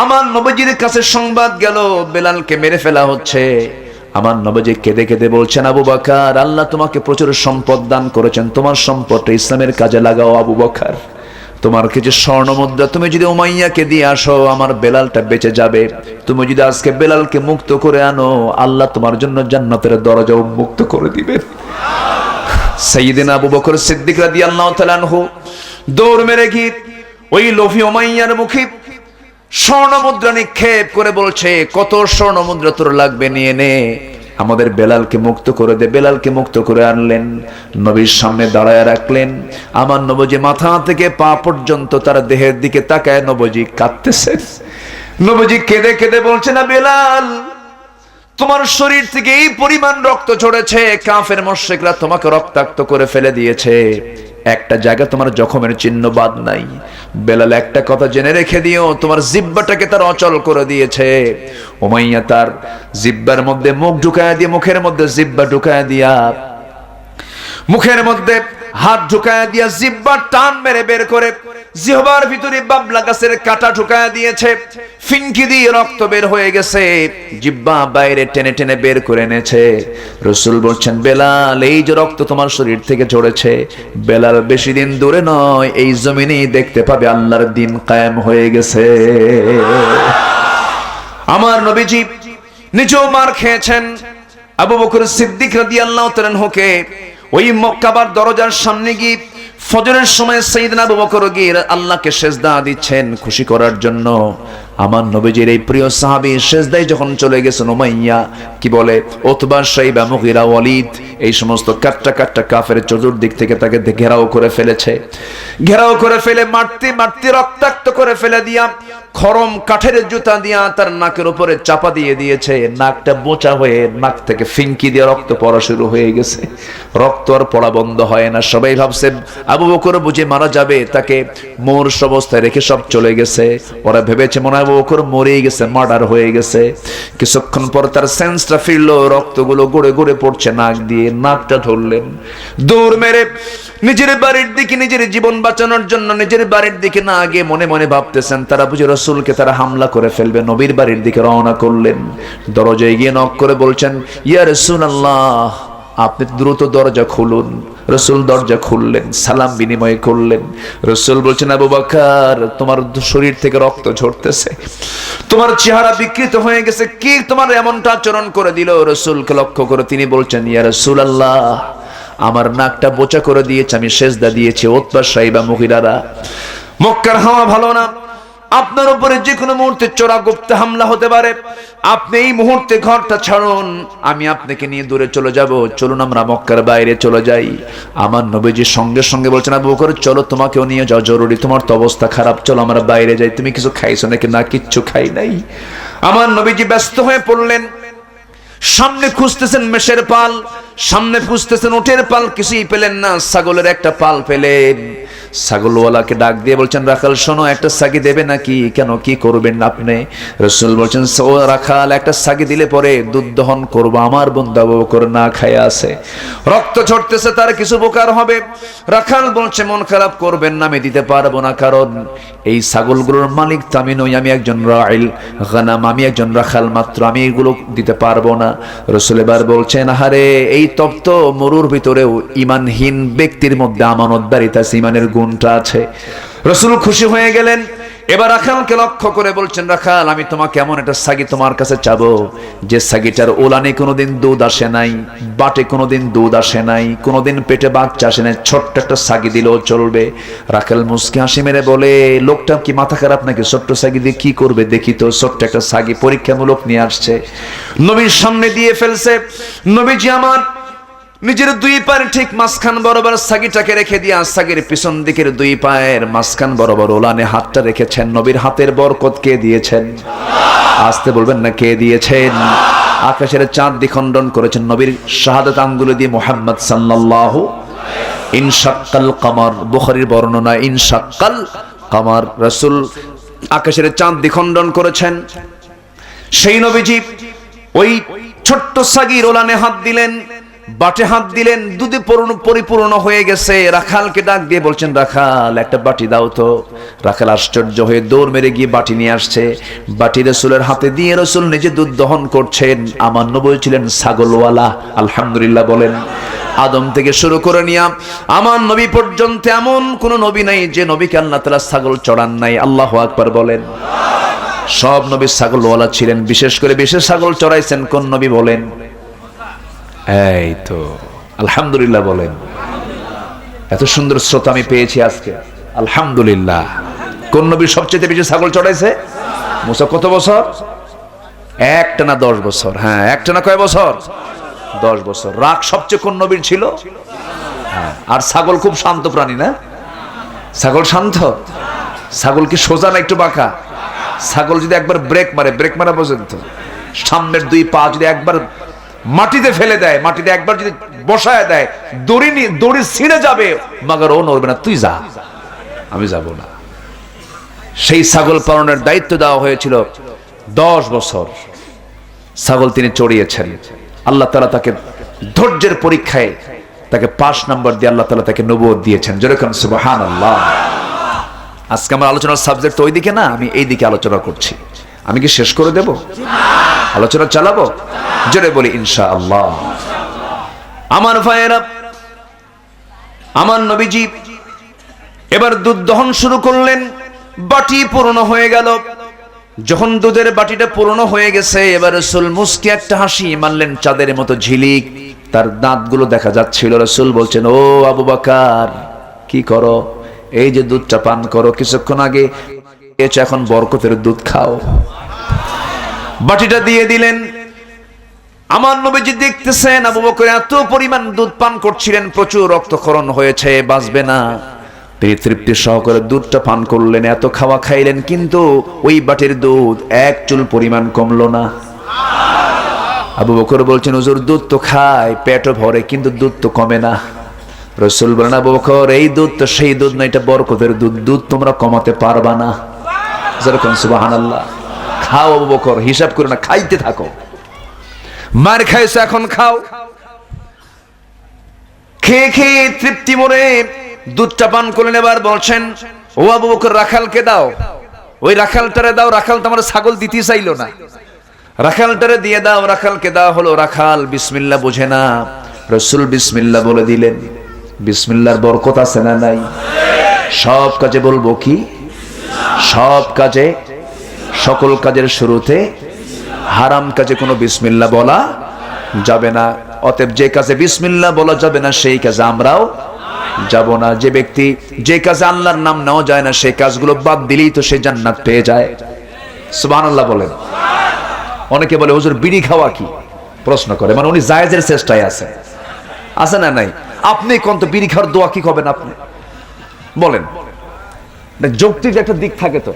আমার নবীজির কাছে সংবাদ গেল বেলালকে মেরে ফেলা হচ্ছে। আমার নবীজি কেঁদে কেঁদে বলছেন, আবু বকর, আল্লাহ তোমাকে প্রচুর সম্পদ দান করেছেন, তোমার সম্পদটা ইসলামের কাজে লাগাও আবু বকর। তোমার কিছু স্বর্ণ মুদ্রা তুমি যদি উমাইয়াকে দিয়ে আসো, আমার বেলালটা বেঁচে যাবে। তুমি যদি আজকে বেলালকে মুক্ত করে আনো, আল্লাহ তোমার জন্য জান্নাতের দরজা উন্মুক্ত করে দিবেন। সাইয়েদনা আবু বকর সিদ্দিক রাদিয়াল্লাহু তাআলা আনহু দৌড় মেরে গিয়ে ওই লোভী উমাইয়ার মুখে স্বর্ণ মুদ্রা নিক্ষেপ করে বলছে, কত স্বর্ণ মুদ্রা তোর লাগবে, নিয়ে নে, আমাদের বেলালকে মুক্ত করে দে। বেলালকে মুক্ত করে আনলেন, নবীর সামনে দাঁড়ায় রাখলেন। আমার নবীজি মাথা থেকে পা পর্যন্ত তার দেহের দিকে তাকায়, নবীজি কাঁদতেছেন। নবীজি কেঁদে কেঁদে বলছে, না বেলাল, তোমার শরীর থেকে এই পরিমাণ রক্ত ঝরেছে, কাফের মুশরিকরা তোমাকে রক্তাক্ত করে ফেলে দিয়েছে, একটা জায়গা তোমার জখমের চিহ্ন বাদ নাই। বেলাল, একটা কথা জেনে রেখে দিও, তোমার জিহ্বাটাকে তার অচল করে দিয়েছে। উমাইয়া তার জিহ্বার মধ্যে মুখ ঢুকায় দিয়ে, মুখের মধ্যে জিহ্বা ঢুকায় দিয়া, মুখের মধ্যে হাত ঢুকায় দিয়া জিহ্বা টান মেরে বের করে জিহ্বার ভিতরে বাবলা গাছের কাঁটা ঢুকায় দিয়েছে। ফিনকি দিয়ে রক্ত বের হয়ে গেছে, জিহ্বা বাইরে টেনে টেনে বের করে এনেছে। রাসূল বলছেন, বেলাল, এই যে রক্ত তোমার শরীর থেকে ঝরেছে, বেলাল বেশি দিন দূরে নয়, এই জমিনেই দেখতে পাবে আল্লাহর দ্বীন কায়েম হয়ে গেছে। আমার নবীজি নিজেও মার খেয়েছেন। আবু বকর সিদ্দিক রাদিয়াল্লাহু তাআলা আনহুকে ওই মক্কাবার দরজার সামনে গিয়ে ফজরের সময় সাইয়েদনা আবু বকর গিয়ে আল্লাহকে সেজদা দিচ্ছেন খুশি করার জন্য। আমার নবীজির এই প্রিয় সাহাবী সেজদায় যখন চলে গেছেন, উমাইয়া কি বলে, উতবা, শাইবা, মুগীরা, ওয়ালিদ, এই সমস্ত কাট্টা কাট্টা কাফের চতুর্দিক থেকে তাকে ঘেরাও করে ফেলেছে। ঘেরাও করে ফেলে মারতে মারতে রক্তাক্ত করে ফেলে দিয়া, খরম কাঠের জুতা দিয়া তার নাকের উপরে চাপা দিয়ে দিয়েছে। নাকটা বোচা হয়ে নাক থেকে ফিনকি দিয়ে রক্ত পড়া শুরু হয়ে গেছে। রক্ত আর পড়া বন্ধ হয় না। সবাই ভাবছে আবু বকর বুঝে মারা যাবে, তাকে মূর্ছ অবস্থায় রেখে সব চলে গেছে। ওরা ভেবেছে মনে হয় আবু বকর মরেই গেছে, মার্ডার হয়ে গেছে। কিছুক্ষণ পর তার সেন্সটা ফিরলো, রক্তগুলো গড়ে গড়ে পড়ছে নাক দিয়ে, নাকটা ধরলেন, দৌড় মেরে নিজের বাড়ির দিকে, নিজের জীবন বাঁচানোর জন্য নিজের বাড়ির দিকে না গিয়ে মনে মনে ভাবতেছেন তারা বুঝে রাসূলকে তারা হামলা করে ফেলবে, নবীর বাড়ির দিকে রওনা করলেন। দরজায় গিয়ে নক করে বলছেন, ইয়া রাসূলুল্লাহ, আপনি দ্রুত দরজা খুলুন। রাসূল দরজা খুললেন, সালাম বিনিময় করলেন। রাসূল বলছেন, আবু বকর, তোমার শরীর থেকে রক্ত ঝরতেছে, তোমার চেহারা বিকৃত হয়ে গেছে, কি তোমার এমনটা আচরণ করে দিল? রাসূলকে লক্ষ্য করে তিনি বলছেন, ইয়া রাসূলুল্লাহ, আমার নাকটা বোচা করে দিয়েছে, আমি সেজদা দিয়েছি। উতবা সাইবা মুগিরারা, মক্কার হাওয়া ভালো না, আপনার উপরে যে কোনো মুহূর্তে চোরা গুপ্ত হামলা হতে পারে, আপনি এই মুহূর্তে ঘরটা ছাড়ুন, আমি আপনাকে নিয়ে দূরে চলে যাব, চলুন আমরা মক্কার বাইরে চলে যাই। আমার নবীজি সঙ্গে সঙ্গে বলছেন, আবু বকর চলো, তোমাকেও নিয়ে যাও, জরুরি, তোমার তো অবস্থা খারাপ, চলো আমরা বাইরে যাই। তুমি কিছু খাইছো নাকি? না, কিচ্ছু খাই নাই। আমার নবীজি ব্যস্ত হয়ে পড়লেন, সামনে খুঁজতেছেন মেষের পাল, সামনে খুঁজতেছেন উটের পাল, কিছুই পেলেন না। ছাগলের একটা পাল পেলেন, ছাগলওয়ালাকে ডাক দিয়ে বলছেন, রাখাল শোনো, একটা সাগি দেবে নাকি? কেন, কি করবেন আপনি? রাসূল বলছেন, ও রাখাল, একটা সাগি দিলে পরে দুধ দহন করবো, আমার বন্ধু আবু বকর না খায় আছে, রক্ত ঝরতেছে, তার কিছু উপকার হবে। রাখাল বলছে, মন খারাপ করবেন না, আমি দিতে পারবো না, কারণ এই ছাগলগুলোর মালিক তো আমি নই, আমি একজন রাইল গানাম, আমি একজন রাখাল মাত্র, আমি এগুলো দিতে পারবো না। রাসূল এবার বলছেন, আহারে, এই তপ্ত মরুর ভিতরেও ঈমানহীন ব্যক্তির মধ্যে আমানতদারিতা আছে, ঈমানের গুণটা আছে। রাসূল খুশি হয়ে গেলেন। এবার রাখালকে লক্ষ্য করে বলছেন, রাখাল, আমি তোমাকে এমন একটা সাগি তোমার কাছে চাবো, যে সাগিটার ওলানে কোনোদিন দুধ আসে নাই, বাটে কোনোদিন দুধ আসে নাই, কোনোদিন পেটে বাচ্চা আসে নাই, ছোট্ট একটা সাগি দিলেও চলবে। রাখাল মুস্কি হাসি মেরে বলে, লোকটা কি মাথা খারাপ নাকি? ছোট্ট সাগি দিয়ে কি করবে? দেখি তো। ছোট্ট একটা সাগি পরীক্ষামূলক নিয়ে আসছে, নবীর সামনে দিয়ে ফেলছে। নবীজি আমার নিজের দুই পায়ের ঠিক মাঝখান বরাবর সাগিটাকে রেখে দিয়া সাগির পিছন দিকের দুই পায়ের মাঝখান বরাবর ওলানে হাতটা রেখেছেন। নবীর হাতের বরকত কে দিয়েছেন? আসতে বলবেন না, কে দিয়েছেন? আকাশের চাঁদ দ্বিখণ্ডন করেছেন নবীর শাহাদাত আঙ্গুলে দিয়ে, মুহাম্মদ সাল্লাল্লাহু। ইনশাক্কাল কমর, বুখারীর বর্ণনা, ইনশাক্কাল কমর, রাসূল আকাশের চাঁদ দ্বিখণ্ডন করেছেন। সেই নবীজি ওই ছোট্ট সাগির ওলানে হাত দিলেন, বাটে হাত দিলেন, দুধে পরিপূর্ণ হয়ে গেছে। রাখালকে ডাক দিয়ে বলছেন, রাখাল, একটা বাটি দাও তো। রাখাল আশ্চর্য হয়ে দৌড় মেরে গিয়ে বাটি নিয়ে আসছে। বাটি রাসূলের হাতে দিয়ে রাসূল নিজে দুধ দহন করছেন। আমার নবী ছিলেন ছাগলওয়ালা, আলহামদুলিল্লাহ বলেন। আদম থেকে শুরু করে নিয়ে আমার নবী পর্যন্ত এমন কোন নবী নাই যে নবীকে আল্লাহ তাআলা ছাগল চড়ান নাই। আল্লাহু আকবার বলেন। সব নবী ছাগলওয়ালা ছিলেন, বিশেষ করে বিশেষ ছাগল চড়াইছেন কোন নবী বলেন? এই তো, আলহামদুলিল্লাহ বলেন। এত সুন্দর শ্রোতা আমি পেয়েছি আজকে, আলহামদুলিল্লাহ। কোন নবী সবচেয়ে বেশি ছাগল চড়াইছে? মুসা। কত বছর? একটা না 10 বছর? হ্যাঁ, একটা না কয় বছর? 10 বছর। রাগ সবচেয়ে কোন নবীর ছিল? আর ছাগল খুব শান্ত প্রাণী না? ছাগল শান্ত? ছাগল কি সোজা না একটু বাঁকা? ছাগল যদি একবার ব্রেক মারা পর্যন্ত সামনের দুই পা যদি একবার মাটিতে ফেলে দেয়, মাটিতে একবার যদি বসায় দেয়, দড়ি ছিঁড়ে যাবে, মাগার ও নড়বে না, তুই যা, আমি যাব না। সেই ছাগল পালনের দায়িত্ব দেওয়া হয়েছিল 10 বছর। ছাগল তিনি চড়িয়েছেন। আল্লাহ তাআলা তাকে ধৈর্যের পরীক্ষায় তাকে 5 নম্বর দিয়ে আল্লাহ তাআলা তাকে নবুয়ত দিয়েছেন। যেরকম সুবহানাল্লাহ। আজকে আমার আলোচনার সাবজেক্ট ওই দিকে না, আমি এই দিকে আলোচনা করছি। আমি কি শেষ করে দেব? আলোচনা চালাবো? জোরে বলি ইনশাআল্লাহ। আমার ভাইয়েরা, আমার নবীজি এবার দুধ দহন শুরু করলেন। বাটি পূর্ণ হয়ে গেল। যখন দুধের বাটিটা পূর্ণ হয়ে গেছে, এবার রাসূল মুস্কি একটা হাসি মারলেন, চাঁদের মতো ঝিলিক তার দাঁতগুলো দেখা যাচ্ছিল। রাসূল বলছেন, ও আবু বকর, কি করো? এই যে দুধটা পান করো, কিছুক্ষণ আগে এখন বরকতের দুধ খাও। বাটিটা দিয়ে দিলেন। আমার নবীজি দেখতেছেন আবু বকর এত পরিমাণ দুধ পান করছিলেন, প্রচুর রক্তক্ষরণ হয়েছে, বাঁচবে না। তিনি তৃপ্তি সহকারে দুধটা পান করলেন, এত খাওয়া খাইলেন, কিন্তু ওই বাটির দুধ এক চুল পরিমাণ কমলো না। আবু বকর বলছেন, হুজুর, দুধ তো খায়, পেটও ভরে, কিন্তু দুধ তো কমে না। রাসূল বলেন, আবু বকর, এই দুধ তো সেই দুধ না, এটা বরকতের দুধ, দুধ তোমরা কমাতে পারবা না। যেরকম সুবহানাল্লাহ। খাও আবু বকর, হিসাব করে না, খাইতে থাকো। মার খাইছো, এখন খাও। খেয়ে খেয়ে তৃপ্তি মরে দুধটা পান করে নেবার বলছেন, ও আবু বকর রাখালকে দাও, ওই রাখালটারে দাও। রাখাল তো আমার ছাগল দিতে চাইলো না, রাখালটারে দিয়ে দাও। রাখালকে দেওয়া হলো। রাখাল বিসমিল্লাহ বোঝে না, রাসূল বিসমিল্লাহ বলে দিলেন। বিসমিল্লাহর বরকত আছে না নাই? সব কাজে বলবো কি? সব কাজে, সকল কাজের শুরুতে হারাম কাজে কোনো বিসমিল্লাহ বলা যাবে না। অতএব যে কাজে বিসমিল্লাহ বলা যাবে না সেই কাজে আমরাও যাব না। যে ব্যক্তি যে কাজে আল্লাহর নাম নেওয়া যায় না সেই কাজগুলো বাদ দিলেই তো সে জান্নাত পেয়ে যায়। সুবহানাল্লাহ বলেন। অনেকে বলে হুজুর বিড়ি খাওয়া কি, প্রশ্ন করে, মানে উনি জায়েজের চেষ্টায় আছে, আছে না নাই? আপনি কোন তো বিড়ি খাওয়ার দোয়া কি করবেন আপনি বলেন? যৌক্তিক একটা দিক থাকে তো,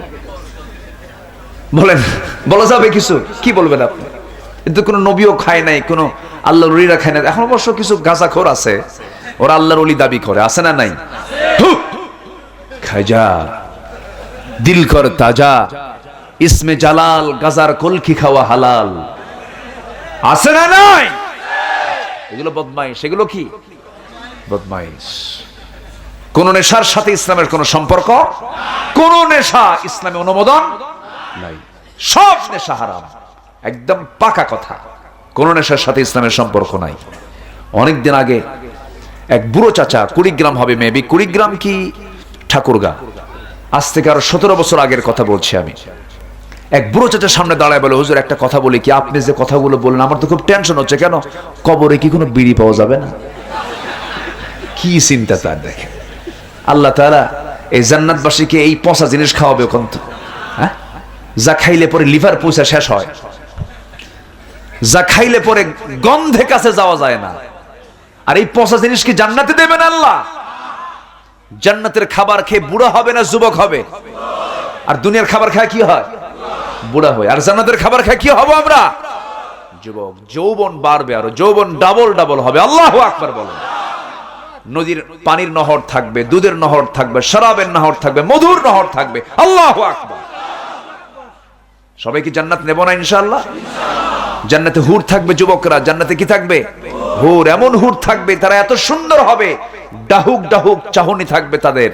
বলেন বলা যাবে কিছু? কি বলবেন আপনি? কিন্তু কোন নবীও খায় নাই, কোন আল্লাহর ওলিরা খায় না। এখন অবশ্য কিছু গাঁজাখোর আছে, ওরা আল্লাহর ওলি দাবি করে, আছে না নাই? খায় যা, দিল কর তাজা, ইসমে জালাল, গাজার কলকি খাওয়া হালাল, আছে না নাই? এগুলো বদমাইশ। সেগুলো কি বদমাইশ? কোন নেশার সাথে ইসলামের কোন সম্পর্ক, কোন নেশা ইসলামে অনুমোদন নাই। সব নেশা হারাম, একদম পাকা কথা। কোন নেশার সাথে ইসলামের সম্পর্ক নাই। অনেকদিন আগে এক বুড়ো চাচা, কুড়িগ্রাম হবে মেবি, কুড়িগ্রাম কি ঠাকুরগা, আজ থেকে আরো 17 বছর আগের কথা বলছি আমি। এক বুড়ো চাচার সামনে দাঁড়ায় বলে, হুজুর একটা কথা বলি কি? আপনি যে কথাগুলো বললেন আমার তো খুব টেনশন হচ্ছে। কেন? কবরে কি কোনো বিড়ি পাওয়া যাবে না? কি চিন্তা তার, দেখেন। আল্লাহ তাআলা এই জান্নাতবাসীকে এই পচা জিনিস খাওয়াবে কোন তো? হ্যাঁ, যা খাইলে পরে লিভার পয়সা শেষ হয়, যা খাইলে পরে গন্ধে কাছে যাওয়া যায় না। আর এই পচা জিনিস কি জান্নাতে দেবেন আল্লাহ? জান্নাতের খাবার খেয়ে বুড়া হবে না যুবক হবে? আর দুনিয়ার খাবার খায় কি হয়? বুড়া হয়। আর জান্নাতের খাবার খায় কি হবো আমরা? যুবক। যৌবন বাড়বে, আরো যৌবন ডাবল ডাবল হবে। আল্লাহু আকবার বলেন। নদীর পানির নহর থাকবে, দুধের নহর থাকবে, শরাবের নহর থাকবে, মধুর নহর থাকবে। আল্লাহু আকবার। সবাই কি জান্নাত নেব না ইনশাআল্লাহ? জান্নাতে হুর থাকবে যুবকরা, জান্নাতে কি থাকবে? হুর। এমন হুর থাকবে তারা এত সুন্দর হবে, ডাহুক ডাহুক চাহনি থাকবে তাদের।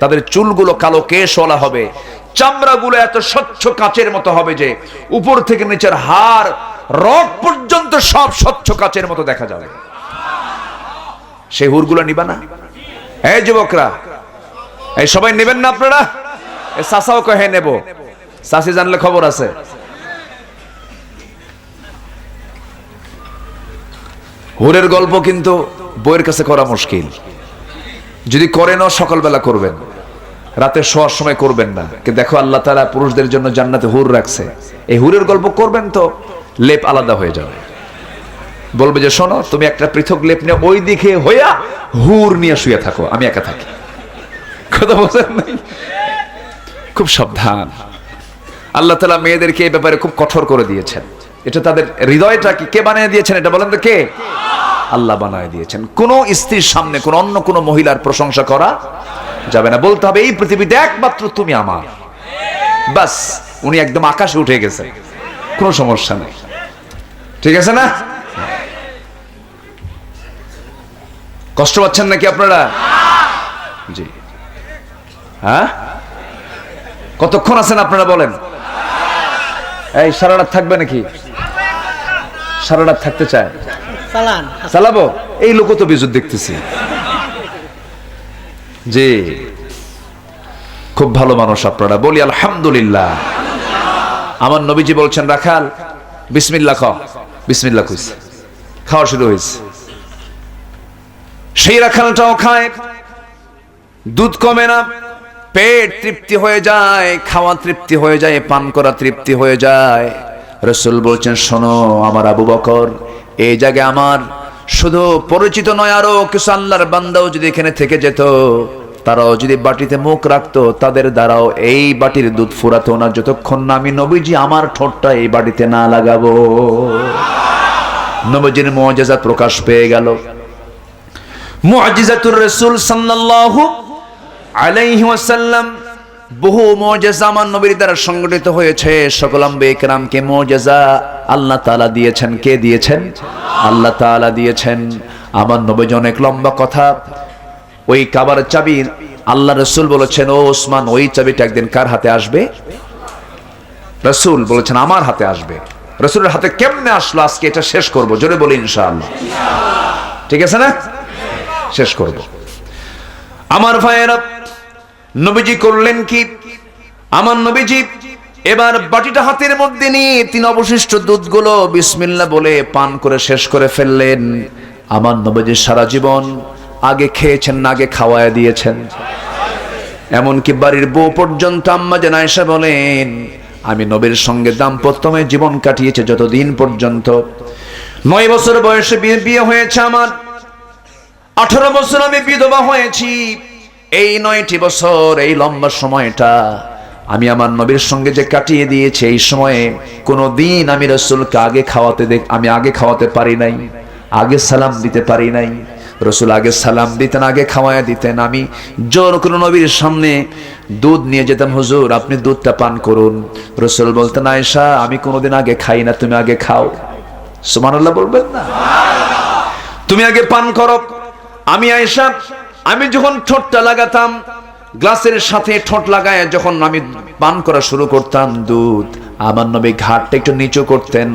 তাদের চুলগুলো কালো কেশওয়ালা হবে, চামড়াগুলো এত স্বচ্ছ কাচের মতো হবে যে উপর থেকে নিচের হাড় রগ পর্যন্ত সব স্বচ্ছ কাচের মতো দেখা যাবে। সেই হুরগুলো নিবা না? এই যুবকরা, এই সবাই নেবেন না আপনারা? এই চাচাও কহে নেব, চাচি জানলে খবর আছে। হুরের গল্প কিন্তু বইয়ের কাছে করা মুশকিল। যদি করেন সকালবেলা করবেন, রাতে শোয়ার সময় করবেন না। দেখো আল্লাহ তাআলা পুরুষদের জন্য জান্নাতে হুর রাখছে। এই হুরের গল্প করবেন তো লেপ আলাদা হয়ে যাবে। বলবে যে শোনো, তুমি একটা পৃথক লেপ নিয়ে ওই দিকে হইয়া হুর নিয়ে শুয়ে থাকো, আমি একা থাকি। কথা বলছেন নাই? খুব সাবধান। আল্লাহ তাআলা মেয়েদেরকে এই ব্যাপারে খুব কঠোর করে দিয়েছেন। এটা তাদের হৃদয়টা কি কে বানিয়ে দিয়েছেন? এটা বলেন তো কে? আল্লাহ বানিয়ে দিয়েছেন। কোন স্ত্রীর সামনে কোন অন্য কোন মহিলার প্রশংসা করা যাবে না। বলতে হবে এই পৃথিবীতে একমাত্র তুমি আমার, বাস। উনি একদম আকাশে উঠে গেছে, কোনো সমস্যা নেই। ঠিক আছে না? কষ্ট পাচ্ছেন নাকি আপনারা? জি। হ্যাঁ, কতক্ষণ আছেন আপনারা বলেন? এই সারা রাত থাকবে নাকি? সারা রাত থাকতে চায়? চালাবো। এই লোক তো বিজুদ দেখতেছি। জি, খুব ভালো মানুষ আপনারা, বলি আলহামদুলিল্লাহ। আমার নবীজি বলছেন, রাখাল বিসমিল্লাহ খাও। বিসমিল্লাহ কইছে, খাওয়া শুরু হয়েছে। সেই রাখালটাও খায়, দুধ কমে না, পেট তৃপ্তি হয়ে যায়, খাওয়া তৃপ্তি হয়ে যায়, পান করা তৃপ্তি হয়ে যায়। রাসূল বলছেন, শোনো আমার আবু বকর, এই জায়গায় আমার শুধু পরিচিত নয়, আরো কিছু আল্লাহর বান্দাও যদি এখানে থেকে যেত, তারাও যদি বাটিতে মুখ রাখতো, তাদের দ্বারাও এই বাটির দুধ ফুরাতো না যতক্ষণ না আমি নবীজি আমার ঠোঁটটা এই বাটিতে না লাগাবো। নবীজির মুআজিজা প্রকাশ পেয়ে গেল। মুআজিজাতুর রাসূল সাল্লাল্লাহু আলাইহি ওয়াসাল্লাম বহু মুজিজা আমার নবীর দ্বারা সংগঠিত হয়েছে। সকল আম্বিয়া কেরামকে মুজিজা আল্লাহ তাআলা দিয়েছেন। কে দিয়েছেন? আল্লাহ তাআলা দিয়েছেন। আমার নবী অনেক লম্বা কথা। ওই কাবার চাবি আল্লাহ রাসূল বলেছেন, ও ওসমান, ওই চাবিটা একদিন কার হাতে আসবে? রাসূল বলেছেন আমার হাতে আসবে। রাসূলের হাতে কেমনে আসলো আজকে এটা শেষ করব, জোরে বলি ইনশাআল্লাহ। ঠিক আছে না? শেষ করব। আমার ভাইয়েরা, নবীজি করলেন কি? আমার নবীজি এবার বাটিটা হাতের মধ্যে নিয়ে তিনি অবশিষ্ট দুধগুলো বিসমিল্লাহ বলে পান করে শেষ করে ফেললেন। আমার নবীজি সারা জীবন আগে খেয়েছেন না আগে খাওয়ায় দিয়েছেন? এমনকি বাড়ির বউ পর্যন্ত আম্মা জান আয়েশা বলেন, আমি নবীর সঙ্গে দাম্পত্যময় জীবন কাটিয়েছে যতদিন পর্যন্ত। 9 বছর বয়সে বিয়ে হয়েছে আমার, 18 বছর আমি বিধবা হয়েছি। এই 9টি বছর, এই লম্বা সময়টা আমি আমার নবীর সঙ্গে যে কাটিয়ে দিয়েছি, এই সময়ে কোনোদিন আমি রাসূলকে আমি আগে খাওয়াতে পারি নাই, আগে সালাম দিতে পারি নাই। রাসূল আগে সালাম দিতেন, আগে খাওয়ায়া দিতেন। আমি জোর করে নবীর সামনে দুধ নিয়ে যেতাম, হুজুর আপনি দুধটা পান করুন। রাসূল বলতেন, আয়েশা আমি কোনোদিন আগে খাই না, তুমি আগে খাও। সুবহানাল্লাহ বলবেন না? তুমি আগে পান করো। আমি আয়েশা, আমি যখন ঠোঁটটা লাগাতাম, গ্লাসের সাথে ঠোঁট লাগায় যখন আমি পান করা শুরু করতাম দুধ, আমার নবী ঘাটটা একটু নিচু করতেন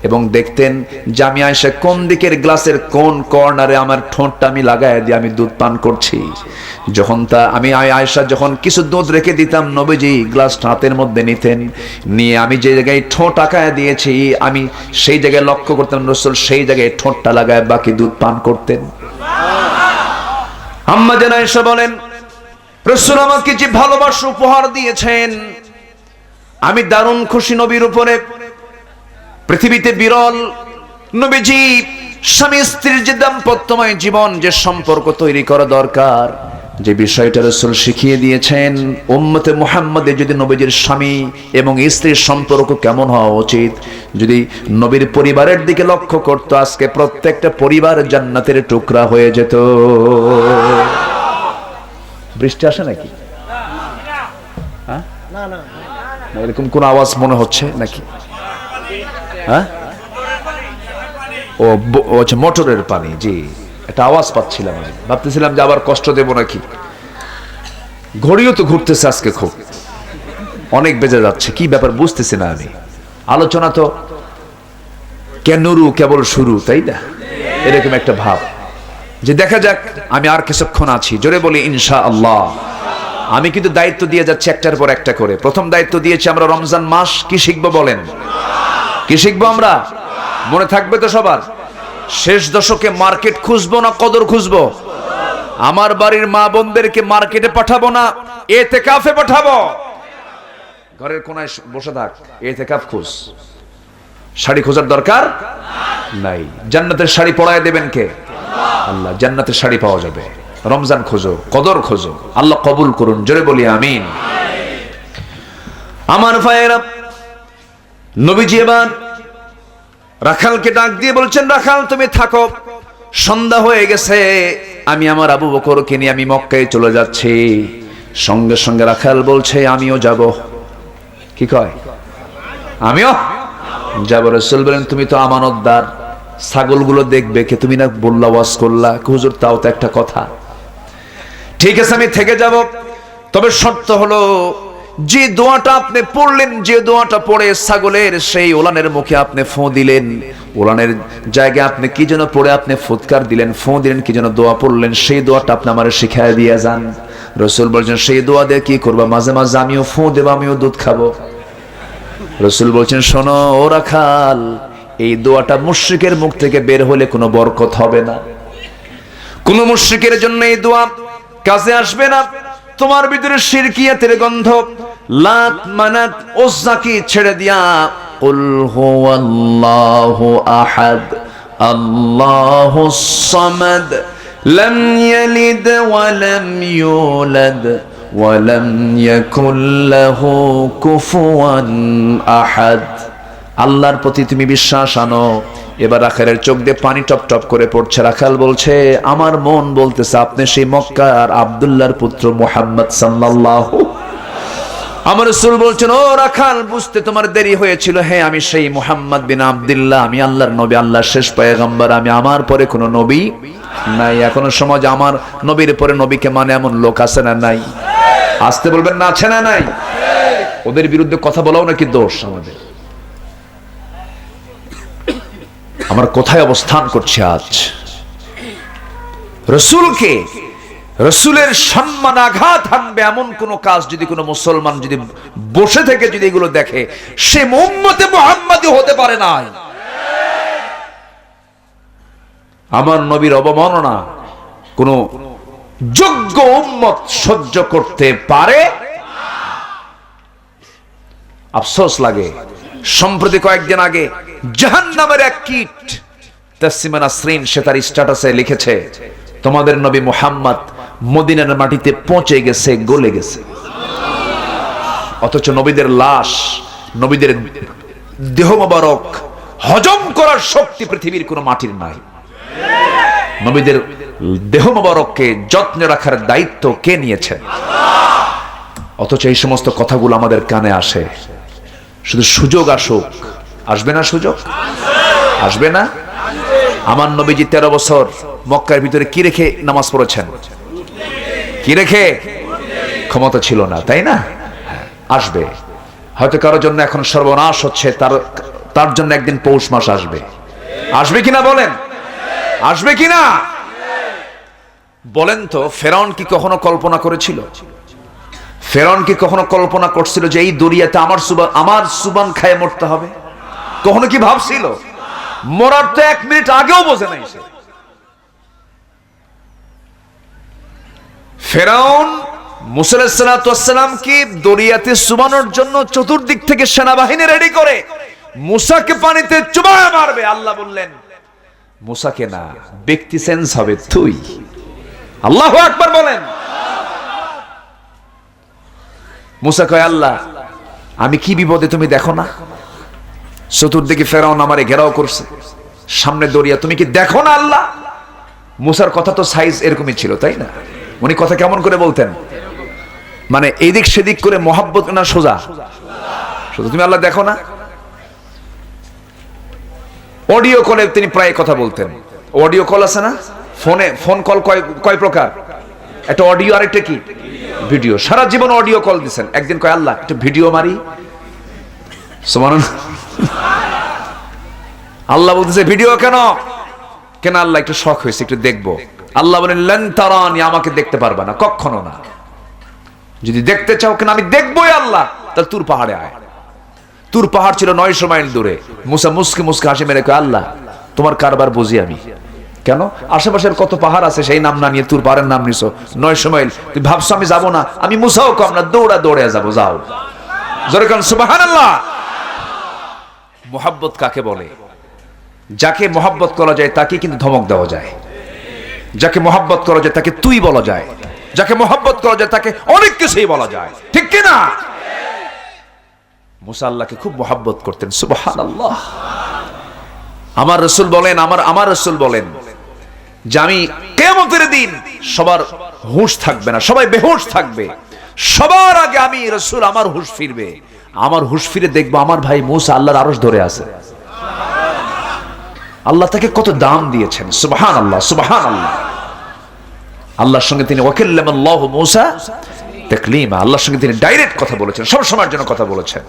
এবং দেখতেন যে আমি আয়েশা কোন দিকের গ্লাসের কোন কর্নারে আমার ঠোঁটটা আমি লাগায় দিয়ে আমি দুধ পান করছি। যখন আমি আয়েশা যখন কিছু দুধ রেখে দিতাম, নবীজি গ্লাসটা হাতের মধ্যে নিতেন, নিয়ে আমি যে জায়গায় ঠোঁট আঁকায় দিয়েছি আমি সেই জায়গায় লক্ষ্য করতাম, রাসূল সেই জায়গায় ঠোঁটটা লাগায় বাকি দুধ পান করতেন। আম্মা জান আয়েশা বলেন, রাসূল আমাকে যে ভালোবাসা উপহার দিয়েছেন, আমি দারুণ খুশি নবীর উপরে। পৃথিবীতে বিরল নবীজি স্বামী স্ত্রীর যে দাম্পত্যময় জীবন, যে সম্পর্ক তৈরি করা দরকার, যে বিষয়টা রাসূল শিখিয়ে দিয়েছেন, উম্মতে মুহাম্মাদে যদি নবীজির স্বামী এবং স্ত্রীর সম্পর্ক কেমন হওয়া উচিত যদি নবীর পরিবারের দিকে লক্ষ্য করত, আজকে প্রত্যেকটা পরিবার জান্নাতের টুকরা হয়ে যেত। বৃষ্টি আসে নাকি? হ্যাঁ, না এরকম কোন আওয়াজ মনে হচ্ছে নাকি? হ্যাঁ, ও আচ্ছা, মোটরের পানি। জি, একটা আওয়াজ পাচ্ছিলাম, আমি ভাবতেছিলাম যে আবার কষ্ট দেব নাকি। ঘড়িও তো ঘুরতেছে আজকে, খুব অনেক বেজে যাচ্ছে, কি ব্যাপার বুঝতেছি না আমি। আলোচনা তো কেবল শুরু, তাই না? এরকম একটা ভাব যে দেখা যাক, আমি আর কিছুক্ষণ আছি, জোরে বলি ইনশাআল্লাহ। আমি কিন্তু দায়িত্ব দিয়ে যাচ্ছি একটার পর একটা করে। প্রথম দায়িত্ব দিয়েছি আমরা রমজান মাস, কি শিখবো বলেন? কি শিখবো আমরা? মনে থাকবে তো সবার? শেষ দশকে মার্কেট খুঁজবো না কদর খুঁজবো? আমার বাড়ির মা বোনদেরকে মার্কেটে পাঠাবো না, এতেকাফে পাঠাবো। ঘরের কোনায় বসে থাক, এতেকাফ খুঁজ। শাড়ি খোঁজার দরকার নাই। জান্নাতের শাড়ি পরায় দেবেন কে? আল্লাহ। জান্নাতের শাড়ি পাওয়া যাবে। রমজান খোঁজো, কদর খোঁজো, আল্লাহ কবুল করুন, জোরে বলি আমিন। আমার ভাইয়েরা, নবীজি এবার রাখালকে ডাক দিয়ে বলছেন, রাখাল তুমি থাকো, সন্ধ্যা হয়ে গেছে, আমি আমার আবু বকরকে নিয়ে আমি মক্কায় চলে যাচ্ছি। সঙ্গে সঙ্গে রাখাল বলছে, আমিও যাব। কি কয়? আমিও যাব। রাসূল বলেন, তুমি তো আমানতদার, ছাগলগুলো দেখবে কে? তুমি না বললা, ওয়াজ করলা। হুজুর তাও তো একটা কথা। ঠিক আছে, আমি থেকে যাব, তবে শর্ত হলো যে দোয়াটা আপনি পড়লেন, যে দোয়াটা পড়ে ছাগলের সেই ওলানের মুখে আপনি ফু দিলেন, ওলানের জায়গায় আপনি কি যেন পড়ে আপনি ফুৎকার দিলেন, ফু দিলেন, কি যেন দোয়া পড়লেন, সেই দোয়াটা আপনি আমারে শিখায় দিয়ে যান। রাসূল বলছেন, সেই দোয়া দিয়ে কি করবা? মাঝে মাঝে আমিও ফু দেব, আমিও দুধ খাবো। রাসূল বলছেন, শোনো ও রাখাল, এই দোয়াটা মুশরিকের মুখ থেকে বের হলে কোনো বরকত হবে না। কোন মুশরিকের জন্য এই দোয়া কাজে আসবে না। তোমার ভিতরে শিরকিয়াতের গন্ধ, লাত মানাত উজ্জাকে ছেড়ে দিয়া কুল হুয়াল্লাহু আহাদ আল্লাহুস সামাদ লাম ইয়ালিদ ওয়া লাম ইউলাদ ওয়া লাম ইয়াকুল লাহু কুফুয়ান আহাদ। আল্লাহর প্রতি তুমি বিশ্বাস আনো। এবার রাখালের চোখ দিয়ে পানি টপ টপ করে পড়ছে। রাখাল বলছে, আমার মন বলতেছে আপনি সেই মক্কার আব্দুল্লাহর পুত্র মুহাম্মদ সাল্লাল্লাহু। আমার রাসূল বলছেন, ও রাখাল, বুঝতে তোমার দেরি হয়েছিল। হ্যাঁ, আমি সেই মুহাম্মদ বিন আব্দুল্লাহ, আমি আল্লাহর নবী, আল্লাহর শেষ পয়গম্বর। আমি, আমার পরে কোনো নবী নাই। এখনো সমাজ আমার নবীর পরে নবীকে মানে এমন লোক আছে না নাই? আসতে বলবেন না, আছে না নাই? ওদের বিরুদ্ধে কথা বলাও নাকি দোষ আমাদের? আমরা কোথায় অবস্থান করছি আজ? রাসূলকে, রাসূলের সম্মান আঘাত হানবে এমন কোন কাজ যদি কোনো মুসলমান যদি বসে থেকে যদি এগুলো দেখে, সে উম্মতে মুহাম্মাদি হতে পারে না। আমার নবীর অবমাননা কোন যোগ্য উম্মত সহ্য করতে পারে? আফসোস লাগে। সম্প্রতি কয়েকদিন আগে জাহান্নামের এক কীট তাসলিমা নাসরিন, সে তার স্ট্যাটাসে লিখেছে, তোমাদের নবী মুহাম্মদ মদিনার মাটিতে পৌঁছে গেছে, গলে গেছে। অথচ নবীদের লাশ, নবীদের দেহ মোবারক হজম করার শক্তি পৃথিবীর কোনো মাটির নাই। নবীদের দেহ মোবারককে যত্নে রাখার দায়িত্ব কে নিয়েছেন? অথচ এই সমস্ত কথাগুলো আমাদের কানে আসে। শুধু সুযোগ আসুক, আসবে না সুযোগ? আসবে না? আমার নবীজি 13 বছর মক্কার ভিতরে কি রেখে নামাজ পড়েছেন? কি রেখে? ক্ষমতা ছিল না, তাই না? আসবে। হয়তো কারোর জন্য এখন সর্বনাশ হচ্ছে, তার জন্য একদিন পৌষ মাস আসবে। আসবে কিনা বলেন? আসবে কিনা বলেন তো? ফেরাউন কি কখনো কল্পনা করেছিল? ফেরাউন কি কখনো কল্পনা করছিল যে এই দরিয়াতে আমার সুবান খায় মরতে হবে? কখনো কি ভাবছিল? মরার তো 1 মিনিট আগেও বোঝে নাই সে। ফেরাউন মুসা আলাইহিস সালাতু ওয়াস সালাম কি দরিয়াতে চুবানোর জন্য চতুর্দিক থেকে সেনাবাহিনী রেডি করে মুসাকে পানিতে চুবায় মারবে। আল্লাহ বললেন, মুসাকে না, ব্যক্তি চেঞ্জ হবে তুই। আল্লাহু আকবার বলেন। মুসা কয়, আল্লাহ আমি কি বিপদে তুমি দেখো না? চতুর্দিকে ফেরাউন আমারে ঘেরাও করছে, সামনে দরিয়া, তুমি কি দেখো না আল্লাহ? মুসার কথা তো সাইজ এরকমই ছিল, তাই না? উনি কথা কেমন করে বলতেন? মানে এদিক সেদিক করে মহাব্বত না, সোজা শুধু, তুমি আল্লাহ দেখো না? অডিও কলে তিনি প্রায় কথা বলতেন। অডিও কল আছে না ফোনে? ফোন কল কয় প্রকার? একটা অডিও, আর একটা কি ভিডিও। সারা জীবন অডিও কল দিচ্ছেন। একদিন কয়, আল্লাহ একটু ভিডিও মারি। সুবহানাল্লাহ। আল্লাহ বলতেছে, ভিডিও কেন? কেন? আল্লাহ একটু শখ হয়েছে, একটু দেখবো। আল্লাহ বলেন, লান তারানি, আমাকে দেখতে পারবা না, কখনো না। যদি দেখতে চাও, কেন আমি দেখবোই আল্লাহ, তাহলে তুর পাহাড়ে আয়। তুর পাহাড় ছিল 900 মাইল দূরে। মুসা মুসকে মুসকে হাসি মেরে কয়, আল্লাহ তোমার কারবার বুঝি আমি। কেন? আশেপাশের কত পাহাড় আছে, সেই নাম না নিয়ে তুর পাহাড়ের নাম নিছো। 900 মাইল তুমি ভাবছো আমি যাবো না? আমি মুসাও কম না, দৌড়ে যাবো। যাও, জোরে কান সুবহানাল্লাহ। মুহাব্বত কাকে বলে? যাকে মোহাব্বত করা যায় তাকে কিন্তু ধমক দেওয়া যায়। যাকে মোহাব্বত করা যায় তাকে তুই বলা যায়। যাকে মোহাব্বত করা যায় তাকে অনেক কিছুই বলা যায়, ঠিক কি না? মুসা আল্লাহকে খুব মোহাব্বত করতেন। সুবহানাল্লাহ। আমার রাসূল বলেন, আমার রাসূল বলেন যে আমি কিয়ামতের দিন সবার হুঁশ থাকবে না, সবাই বেহুশ থাকবে। সবার আগে আমি রাসূল, আমার হুঁশ ফিরবে। আমার হুঁশ ফিরে দেখবো আমার ভাই মুসা আল্লাহর আরশ ধরে আছে। আল্লাহ তাকে কত দাম দিয়েছেন। সুবহানাল্লাহ, সুবহানাল্লাহ। আল্লাহর সঙ্গে তিনি ওয়াকাল্লামাল্লাহু মুসা তাকলিমা, আল্লাহর সঙ্গে তিনি ডাইরেক্ট কথা বলেছেন, সব সময়ের জন্য কথা বলেছেন।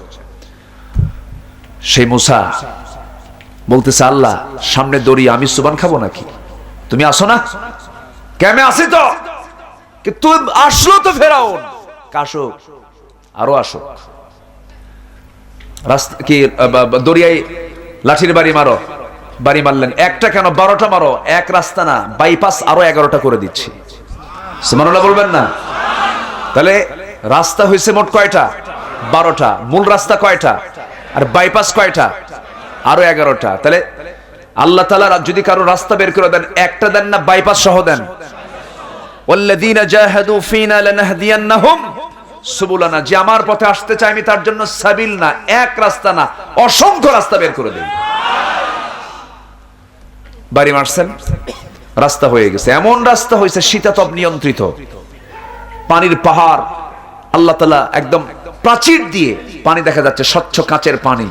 সেই মুসা বলতেছে, আল্লাহ সামনে দড়িয়ে আমি সুবান খাবো নাকি? তুমি আসো না? কেমনে আসি তো? কিন্তু আসলো তো ফেরাউন। কাশো, আরো আসো। রাস্তা কি দরিয়ায় লাঠির বাড়ি মারো। বাড়ি মারলেন, একটা কেন 12টা মারো, এক রাস্তা না, বাইপাস আরো 11টা করে দিচ্ছি। সুবহানাল্লাহ বলবেন না? তাহলে রাস্তা হয়েছে মোট কয়টা? 12টা। মূল রাস্তা কয়টা? আর বাইপাস কয়টা? আরো 11টা। তাহলে আল্লাহ তাআলা যদি কারো রাস্তা বের করে দেন, একটা দেন না, বাইপাস সহ দেন। ওয়াল্লাযীনা জাহাদু ফীনা লানাহদিয়ান্নাহুম সুবুলানা, যে আমার পথে আসতে চায় আমি তার জন্য সাবিল না, এক রাস্তা না, অসংখ্য রাস্তা বের করে দেই। বাড়ি মারছেন, রাস্তা হয়ে গেছে। এমন রাস্তা হয়েছে শীতাতপ নিয়ন্ত্রিত, পানির পাহাড়। আল্লাহ তাআলা একদম প্রাচীর দিয়ে পানি দেখা যাচ্ছে, স্বচ্ছ কাচের পানি,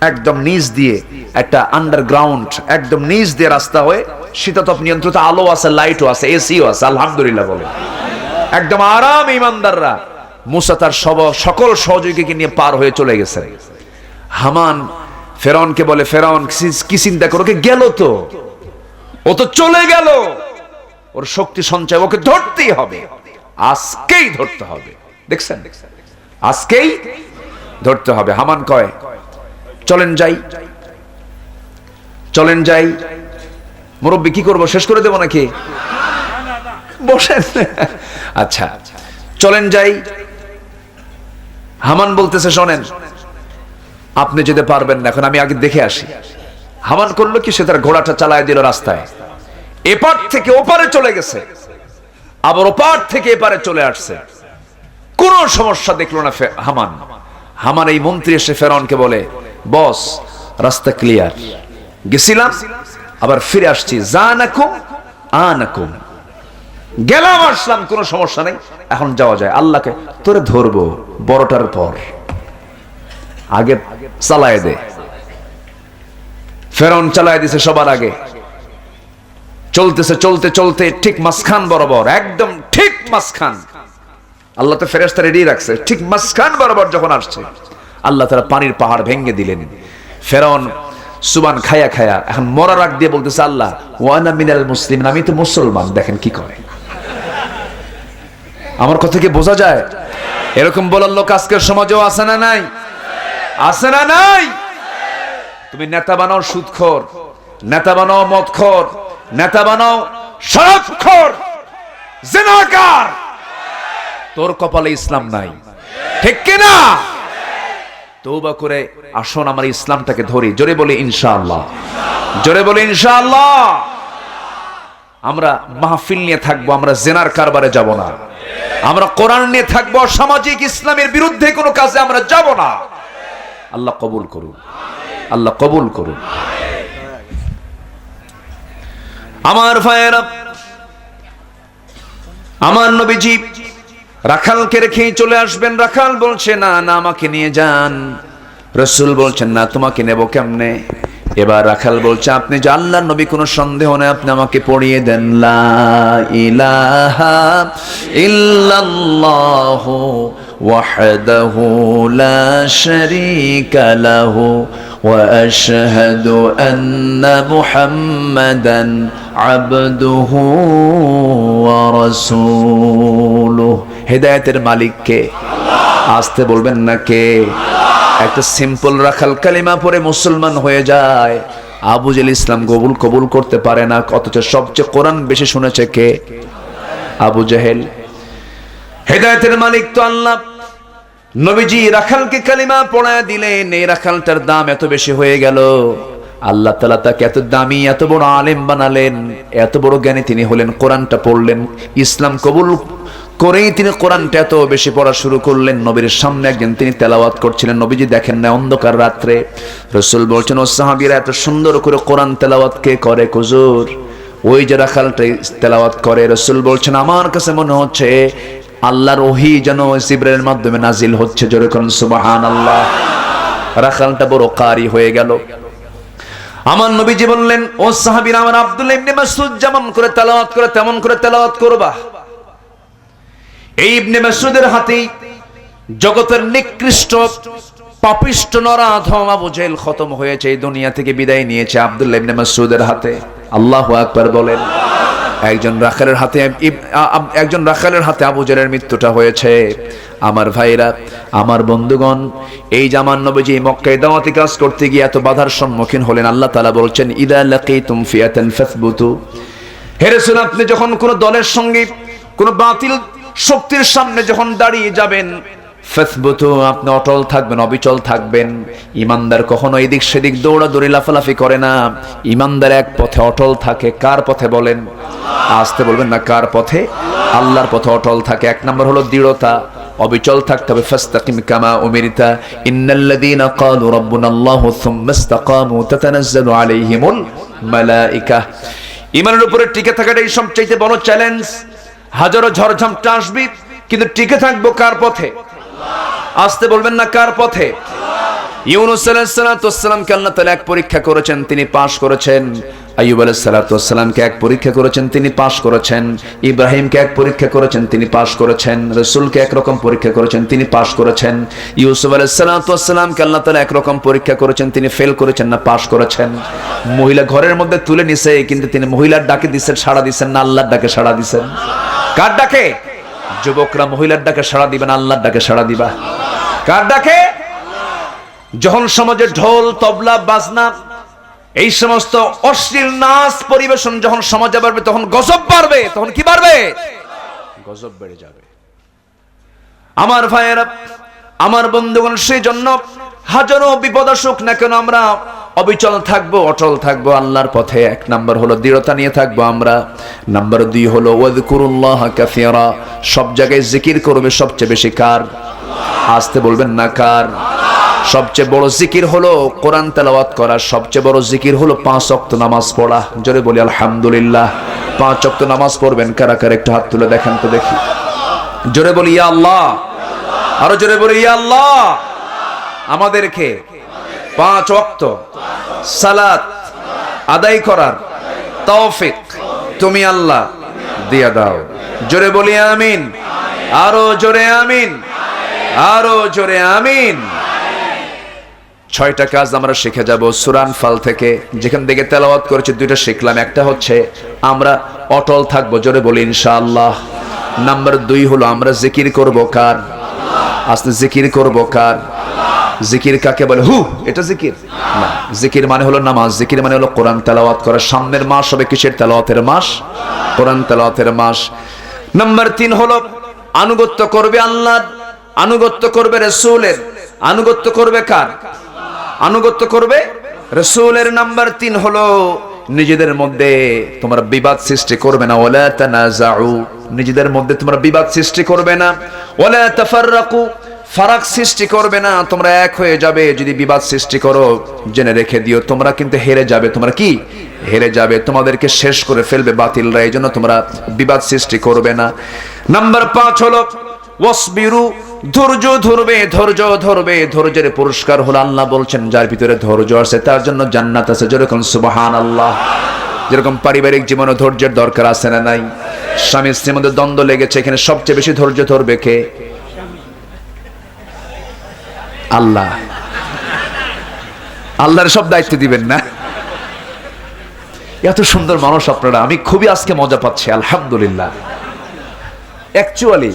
একদম নিচ দিয়ে একটা আন্ডারগ্রাউন্ড, একদম নিচ দিয়ে রাস্তা হয়ে শীতাতপ নিয়ন্ত্রিত, আলো আছে, লাইটও আছে, এসিও আছে, আলহামদুলিল্লাহ বলে। একদম আরাম ঈমানদাররা মুসা তার সকল সহযোগীকে নিয়ে পার হয়ে চলে গেছে। হামান ফেরাউনকে বলে, ফেরাউন কি চিন্তা করো, ওকে গেল তো, ও তো চলে গেল, ওর শক্তি সঞ্চয়, ওকে ধরতেই হবে, আজকেই ধরতে হবে। দেখছেন, আজকেই ধরতে হবে। হামান কয় চলেন যাই, চলেন যাই। মুরব্বী কি করবো, শেষ করে দেবো নাকি? বসেন। আচ্ছা চলেন যাই। হামান বলতেছে শোনেন, আপনি যেতে পারবেন না, এখন আমি আগে দেখে আসি। হামান করলো কি, সে তার ঘোড়াটা চালায় দিল রাস্তায়, এপার থেকে ওপারে চলে গেছে, আবার ওপার থেকে এপারে চলে আসছে, কোনো সমস্যা দেখলো না হামান। হামান এই মন্ত্রী এসে ফেরাউনকে বলে, বস রাস্তা ক্লিয়ার, গেছিলাম আবার ফিরে আসছি, জানাকুম আনাকুম, গেলাম আসলাম, কোনো সমস্যা নেই, এখন যাওয়া যায়। আল্লাহকে তোরে ধরবো বড়টার পর, আগে চালায় দে। ফেরাউন চালায় দিছে সবার আগে, চলতেছে, চলতে চলতে ঠিক মাঝখান বরাবর, একদম ঠিক মাঝখান, আল্লাহ তো ফেরেশতা রেডি রাখছে, ঠিক মাঝখান বরাবর যখন আসছে, আল্লাহ তাআলা পানির পাহাড় ভেঙে দিলেন। ফেরাউন সুবান খায়া খায়া এখন মরার আগ দিয়ে বলতেছে, আল্লাহ ওয়ানা মিনাল মুসলিমিন, আমি তো মুসলমান। দেখেন কি করে, আমার কথা কি বোঝা যায়? এরকম বলার লোক আজকের সমাজেও আছে না নাই? আছে না নাই? তুমি নেতা বানাও সুদখোর, নেতা বানাও মদখোর, নেতা বানাও শরাবখোর, জিনাকার, তোর কপালে ইসলাম নাই, ঠিক কিনা? তওবা করে আসুন আমার ইসলামটাকে ধরি, জোরে বলি ইনশাআল্লাহ, জোরে বলি ইনশাআল্লাহ। আমরা মাহফিল নিয়ে থাকবো, আমরা জেনার কারবারে যাব না, আমরা কোরআন নিয়ে থাকবো, সামাজিক ইসলামের বিরুদ্ধে কোনো কাজে আমরা যাব না। আল্লাহ কবুল করুন, আল্লাহ কবুল করুন। আমার ভাইয়েরা, আমার নবীজি রাখালকে রেখেই চলে আসবেন। রাখাল বলছে না না, আমাকে নিয়ে যান। রাসূল বলছেন না, তোমাকে নেব কেমনে? এবার রাখাল বলছে, আপনি যে আল্লাহর নবী, কোনো সন্দেহ নেই, আপনি আমাকে পড়িয়ে দেন লা ইলাহা ইল্লাল্লাহু ওয়াহদাহু লা শারীকা লাহু ওয়া আশহাদু আন্না মুহাম্মাদান আবদুহু ওয়া রাসূলুহু। হেদায়েতের মালিক কে? আসতে বলবেন না কে? একটা সিম্পল রাখাল কালিমা পড়ে মুসলমান হয়ে যায়। আবু জেহেল ইসলাম কবুল করতে পারে না, অথচ সবচেয়ে কোরআন বেশি শুনেছে কে? আবু জেহেল। হেদায়েতের মালিক তো আল্লাহ। নবীজি রাখালকে কালিমা পড়ায় দিলেন, এই রাখালটার দাম এত বেশি হয়ে গেল, আল্লাহ তাআলা তাকে এত দামি, এত বড় আলেম বানালেন, এত বড় জ্ঞানী তিনি হলেন। কোরআনটা পড়লেন, ইসলাম কবুল করেই তিনি কোরআনটা এত বেশি পড়া শুরু করলেন। নবীর সামনে একদিন তিনি তেলাওয়াত করছিলেন, নবীজি দেখেন না, অন্ধকার রাত্রে। রাসূল বলছেন, ও সাহাবীরা, এত সুন্দর করে কোরআন তেলাওয়াত কে করে? হুজুর, ওই যে রাখালটা তেলাওয়াত করে। রাসূল বলছেন, আমার কাছে মনে হচ্ছে আল্লাহর ওহী যেন জিবরাইলের মাধ্যমে নাজিল হচ্ছে। জোরে করুন সুবহানাল্লাহ। রাখালটা বড় কারি হয়ে গেল। আমার নবীজি বললেন, ও সাহাবীরা, আমার আব্দুল্লাহ ইবনে মাসউদ যেমন করে তেলাওয়াত করে তেমন করে তেলাওয়াত করবা। এই ইবনে মাসউদের হাতেই জগতের নিকৃষ্ট পাপিষ্ট নরাধম আবু জেহেল খতম হয়েছে, এই দুনিয়া থেকে বিদায় নিয়েছে আব্দুল্লাহ ইবনে মাসউদের হাতে। আল্লাহু আকবার বলেন। একজন রাখালের হাতে আবু জেহেলের মৃত্যুটা হয়েছে। আমার ভাইরা, আমার বন্ধুগণ, এই জামান নবীজি মক্কায় দাওয়াতি কাজ করতে গিয়ে এত বাধার সম্মুখীন হলেন। আল্লাহ তাআলা বলছেন, ইদা লাকিতুম ফিয়াতান ফাসবুতু। হে রাসূল, আপনি যখন কোন দলের সঙ্গে, কোন বাতিল শক্তির সামনে যখন দাঁড়িয়ে যাবেন, ফাসবুতু, আপনি অটল থাকবেন, অবিচল থাকবেন। ইমানদার কখনো এদিক সেদিক দৌড়াদৌড়ি লাফালাফি করে না। ইমানদার এক পথে অটল থাকে। কার পথে বলেন? আসতে বলবেন না, কার পথে? আল্লাহর পথে অটল থাকে। এক নম্বর হলো দৃঢ়তা, অবিচল থাকতে হবে। ফাস্তাকিম কামা উমিরতা ইন্নাল্লাযীনা ক্বালু রাব্বুনাল্লাহু সুম্মা ইসতাকামু তাতানাজ্জালু আলাইহিমুল মালায়েকা। ঈমানের উপরে টিকে থাকাটাই সবচেয়ে বড় চ্যালেঞ্জ। হাজারো ঝড়ঝাপটা আসবে, কিন্তু টিকে থাকবো কার পথে? আসতে বলবেন না, কার পথে? ইউনূস আলাইহিস সালামকে আল্লাহ তাআলা এক পরীক্ষা করেছেন, তিনি পাশ করেছেন। আইয়ুব আলাইহিস সালামকে এক পরীক্ষা করেছেন, তিনি পাশ করেছেন। ইব্রাহিমকে এক পরীক্ষা করেছেন, তিনি পাশ করেছেন। রাসূলকে এক রকম পরীক্ষা করেছেন, তিনি পাশ করেছেন। ইউসুফ আলাইহিস সালামকে আল্লাহ তাআলা এক রকম পরীক্ষা করেছেন, তিনি ফেল করেছেন না পাশ করেছেন। মহিলা ঘরের মধ্যে তুলে নিছে, কিন্তু তিনি মহিলার ডাকে দিছেন, সাড়া দিছেন না আল্লাহর ডাকে সাড়া দিছেন? কার ডাকে? যুবকরা মহিলার ডাকে সাড়া দিবেন, আল্লাহর ডাকে সাড়া দিবা। কার ডাকে? যখন সমাজে ঢোল তবলা বাজনা এই সমস্ত অশ্লীল নাচ পরিবেশন যখন সমাজে বাড়বে, তখন গজব বাড়বে। তখন কি বাড়বে? গজব বেড়ে যাবে। আমার ভাইয়েরা, আমার বন্ধুগণ, সেই জন্য হাজারো বিপদ আসুক না কেন আমরা অবিচল থাকবো, অটল থাকবো আল্লাহর পথে। এক নাম্বার হলো দৃঢ়তা নিয়ে থাকবো আমরা। নাম্বার 2 হলো ওয়াযকুরুল্লাহ কাসীরা, সব জায়গায় জিকির করবে সবচেয়ে বেশি কার? আসতে বলবেন না, কার? সবচেয়ে বড় জিকির হলো কোরআন তেলাওয়াত করা। সবচেয়ে বড় জিকির হলো 5 ওয়াক্ত নামাজ পড়া। জোরে বলি আলহামদুলিল্লাহ। 5 ওয়াক্ত নামাজ পড়বেন কারা কারা? একটু হাত তুলে দেখান তো দেখি। জোরে বলি ইয়া আল্লাহ। আরো জোরে বলি ইয়া আল্লাহ। আমাদেরকে 5 ওয়াক্ত সালাত আদায় করার তৌফিক তুমি আল্লাহ দিয়ে দাও। জোরে বলি আমিন। আরো জোরে আমিন। আরো জোরে আমিন। 6টা কাজ আমরা শিখে যাব সূরা আনফাল থেকে। যেখান থেকে তেলাওয়াত করেছি 2টা শিখলাম। একটা হচ্ছে আমরা অটল থাকবো, জোরে বলি ইনশাআল্লাহ। নাম্বার 2 হলো আমরা জিকির করব কার? আস্তে জিকির করব কার? জিকির কাকে বলে? এটা জিকির না। জিকির মানে হলো নামাজ, জিকির মানে হলো কোরআন তেলাওয়াত করা। সামনের মাস হবে কিসের তেলাওয়াতের মাস? কোরআন তেলাওয়াতের মাস। নাম্বার 3 হলো আনুগত্য করবে আল্লাহর, আনুগত্য করবে রাসূলের। আনুগত্য করবে কার? আনুগত্য করবে রাসূলের। নাম্বার 3 হলো নিজেদের মধ্যে তোমরা বিবাদ সৃষ্টি করবে না। ওয়ালা তানাজাউ, নিজেদের মধ্যে তোমরা বিবাদ সৃষ্টি করবে না। ওয়ালা তাফাররাকু, ফারাক সৃষ্টি করবে না। তোমরা এক হয়ে যাবে। যদি বিবাদ সৃষ্টি করো জেনে রেখে দিও তোমরা কিন্তু হেরে যাবে। তোমরা কি? হেরে যাবে। তোমাদেরকে শেষ করে ফেলবে বাতিলরা। এই জন্য তোমরা বিবাদ সৃষ্টি করবে না। নাম্বার 5 হলো ওয়াসবিরু, ধৈর্য ধরবে, ধৈর্য ধরবে। ধৈর্যের পুরস্কার হলো আল্লাহ বলছেন যার ভিতরে ধৈর্য আছে তার জন্য জান্নাত আছে। যেরকম সুবহানাল্লাহ। যেরকম পারিবারিক জীবনে ধৈর্যের দরকার আছে না নাই? স্বামী স্ত্রীর মধ্যে দ্বন্দ্ব লেগেছে, এখানে সবচেয়ে বেশি ধৈর্য ধরবে কে? আল্লাহ। আল্লাহর সব দায়িত্ব দিবেন না? এত সুন্দর মানুষ আপনারা, আমি খুবই আজকে মজা পাচ্ছি আলহামদুলিল্লাহ। অ্যাকচুয়ালি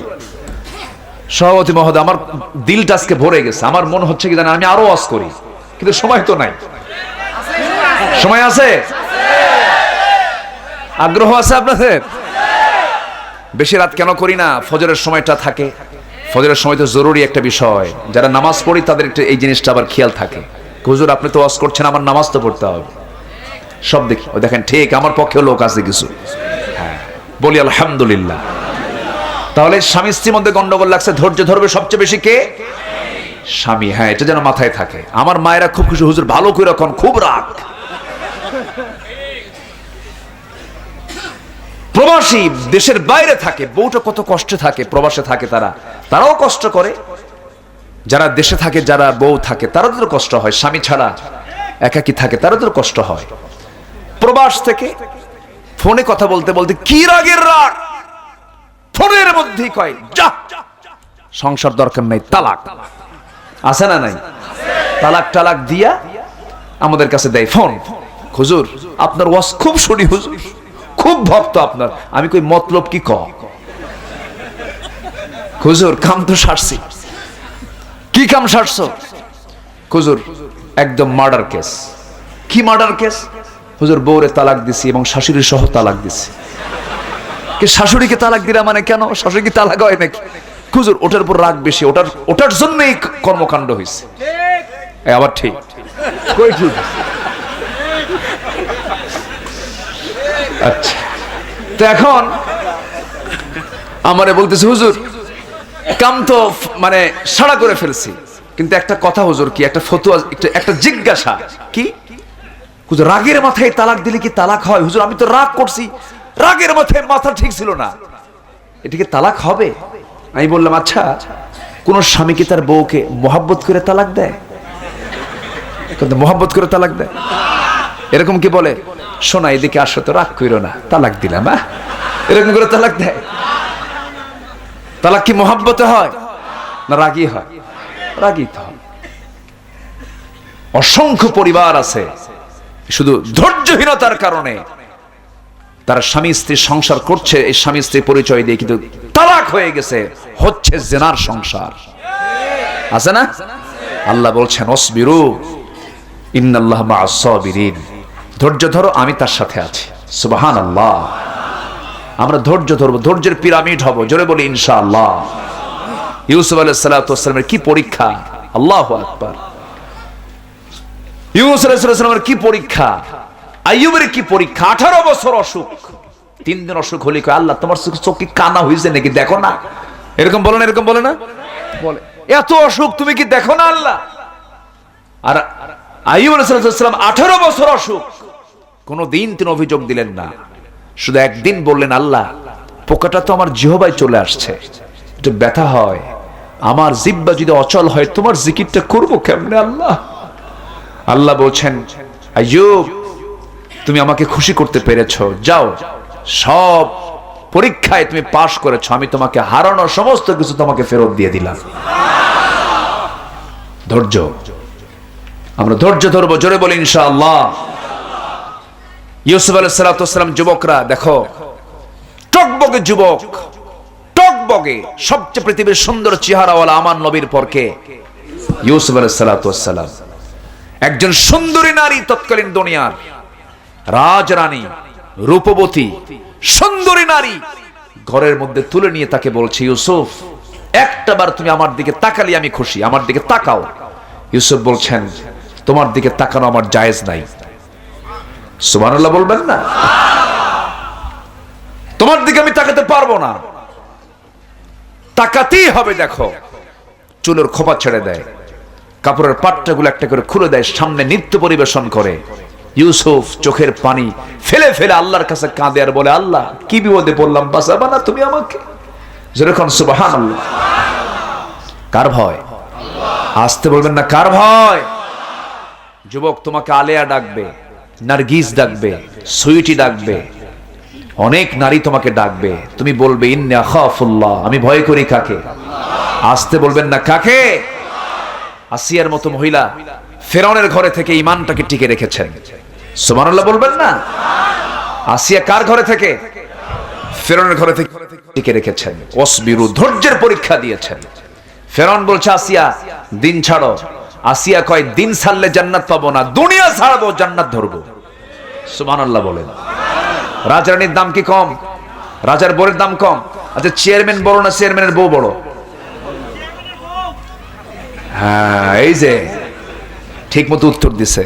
সভাপতি মহোদয়, আমার দিলটা আজকে ভরে গেছে। আমার মনে হচ্ছে কি জানেন, আমি আরো ওয়াজ করি, কিন্তু সময় তো নাই। সময় আছে? আগ্রহ আছে আপনাদের? বেশি রাত কেন করি না? ফজরের সময়টা থাকে। ফজরের সময় তো জরুরি একটা বিষয়। যারা নামাজ পড়ি তাদের একটু এই জিনিসটা আবার খেয়াল থাকে। হুজুর আপনি তো ওয়াজ করছেন, আমার নামাজ তো পড়তে হবে। সব দেখি ও দেখেন ঠিক আমার পক্ষে লোক আছে কিছু। হ্যাঁ, বলি আলহামদুলিল্লাহ। তাহলে স্বামী স্ত্রীর মধ্যে গন্ডগোল লাগছে, ধৈর্য ধরবে সবচেয়ে বেশি কে? স্বামী। হ্যাঁ, এটা যেন মাথায় থাকে। আমার মায়েরা খুব খুশি, হুজুর ভালো করে রাখুন, খুব রাগ। প্রবাসী দেশের বাইরে থাকে, বউটা কত কষ্টে থাকে, প্রবাসে থাকে তারাও কষ্ট করে। যারা দেশে থাকে, যারা বউ থাকে তারাদের কষ্ট হয়। স্বামী ছাড়া একাকী থাকে তারাদের কষ্ট হয়। প্রবাস থেকে ফোনে কথা বলতে বলতে কি রাগের রাগ, ফোনের মধ্যেই কয় যা সংসার দরকার নাই, তালাক। আছে না নাই? তালাক টালাক দিয়া আমাদের কাছে দেয় ফোন। হুজুর আপনার ওয়াজ খুব শুনি, হুজুর খুব ভক্ত আপনার। আমি কই মতলব কি? হুজুর কাম তো সারছি। কি কাম সারছো? হুজুর একদম মার্ডার কেস। কি মার্ডার কেস? হুজুর বউরে তালাক দিছি এবং শাশুড়ি সহ তালাক দিছি। শাশুড়িকে তালাক দিলা মানে কেন? শাশুড়ি কি তালাক হয় নাকি? হুজুর ওটার উপর রাগ বেশি, ওটার জন্যই কর্মকাণ্ড হয়েছে। আবার ঠিক কই? ঠিক। আচ্ছা, তো এখন আমারে বলতেছে হুজুর কাম তো মানে সাড়া করে ফেলছি, কিন্তু একটা কথা হুজুর, কি একটা ফতোয়া, একটা জিজ্ঞাসা। কি হুজুর রাগের মাথায় তালাক দিলে কি তালাক হয়? হুজুর আমি তো রাগ করছি, রাগের মাথায় মাথা ঠিক ছিল না, এটা কি তালাক হবে? আমি বললাম আচ্ছা কোন স্বামী কি তার বউকে মোহাব্বত করে তালাক দেয়? কিন্তু মোহাব্বত করে তালাক দেয়? এরকম কি বলে, শোনা এদিকে আসো তো, রাগ কইরো না, তালাক দিলাম, এরকম করে তালাক দেয়? তালাক কি মোহাব্বতে হয় না রাগী হয়? রাগী তো হয়। অসংখ্য পরিবার আছে শুধু ধৈর্যহীনতার কারণে তারা স্বামী স্ত্রী সংসার করছে, এই স্বামী স্ত্রী পরিচয় দিয়ে কিন্তু তালাক হয়ে গেছে, হচ্ছে জিনার সংসার। আছে না? আল্লাহ বলছেন অসবিরু ইন্নাল্লাহ মাআস সাবিরিন, ধৈর্য ধরো, আমি তার সাথে আছি। সুবহানাল্লাহ। আমরা ধৈর্য ধরবো, ধৈর্যের পিরামিড হব, জোরে বলি ইনশাআল্লাহ। ইউসুফ আলাইহিস সালাতু ওয়াস সালামের কি পরীক্ষা, আল্লাহু আকবার। ইউসুফ আলাইহিস সালামের কি পরীক্ষা, আইয়ুবের কি পরীক্ষা। 18 বছর অসুখ, 3 দিন অসুখ হলে কয় আল্লাহ তোমার চোখ কি কানা হইছে নাকি, দেখো না? এরকম বলে না? এরকম বলে না? বলে এত অসুখ তুমি কি দেখো না আল্লাহ? আর আইয়ুব আলাইহিস সালাম 18 বছর অসুখ, কোনদিন তিনি অভিযোগ দিলেন না। শুধু একদিন বললেন আল্লাহ পোকাটা তো আমার জিহ্বায় চলে আসছে, একটু ব্যথা হয়, আমার জিহ্বা যদি অচল হয় তোমার জিকিরটা করবো কেমনে আল্লাহ? আল্লাহ বলছেন আইয়ুব তুমি আমাকে খুশি করতে পেরেছো, যাও, সব পরীক্ষায় তুমি পাশ করেছো, আমি তোমাকে হারানো সমস্ত কিছু তোমাকে ফেরত দিয়ে দিলাম। ধৈর্য, আমরা ধৈর্য ধরবো, জোরে বলি ইনশাআল্লাহ। ইউসুফ আলাইহিস সালাতু ওয়াস সালাম যুবকরা দেখো, টকবগে যুবক, টকবগে সবচেয়ে পৃথিবীর সুন্দর চেহারাওয়ালা আমার নবীর পর কে? ইউসুফ আলাইহিস সালাতু ওয়াস সালাম। একজন সুন্দরী নারী, তৎকালীন দুনিয়ার রাজরানী, রূপবতী সুন্দরী নারী ঘরের মধ্যে তুলে নিয়ে তাকে বলছে ইউসুফ একটাবার তুমি আমার দিকে তাকালে আমি খুশি, আমার দিকে তাকাও। ইউসুফ বলছেন তোমার দিকে তাকানো আমার জায়েজ নাই। সুবহানাল্লাহ বলবেন না? তোমার দিকে আমি তাকাতে পারবো না, তাকাতেই হবে। দেখো চুলের খোপা ছেড়ে দেয়, কাপড়ের পাট্টাগুলো একটা করে খুলে দেয়, সামনে নৃত্য পরিবেশন করে। ইউসুফ চোখের পানি ফেলে ফেলে আল্লাহর কাছে কাঁদে আর বলে আল্লাহ কি বিপদে পড়লাম, বাঁচাবা না তুমি আমাকে? যেরকম সুবহানাল্লাহ। কার ভয়? আসতে বলবেন না, কার ভয়? যুবক তোমাকে আলেয়া ডাকবে, নার্গিস ডাকবে, সুইটি ডাকবে, অনেক নারী তোমাকে ডাকবে, তুমি বলবে ইন্নী আখাফুল্লাহ, আমি ভয় করি কাকে? আসতে বলবেন না, কাকে? আসিয়ার মতো মহিলা ফেরাউনের ঘরে থেকে ঈমানটাকে টিকে রেখেছেন। সুবহানাল্লাহ বলবেন না? আসিয়া কার ঘরে থেকে? ফেরাউনের ঘরে থেকে টিকে রেখেছেন। ওয়াসবিরু, ধৈর্যের পরীক্ষা দিয়েছেন। ফেরাউন বলছে আসিয়া দিন ছাড়ো, আসিয়া কয় দিন ছাড়লে জান্নাত পাবো না, দুনিয়া ছাড়বো জান্নাত ধরবো। সুবহানাল্লাহ বলেন। রাজরানীর দাম কি কম? রাজার বউয়ের দাম কম? আচ্ছা চেয়ারম্যান বড় না চেয়ারম্যানের বউ বড়? হ্যাঁ, এই যে ঠিক মতো উত্তর দিছে।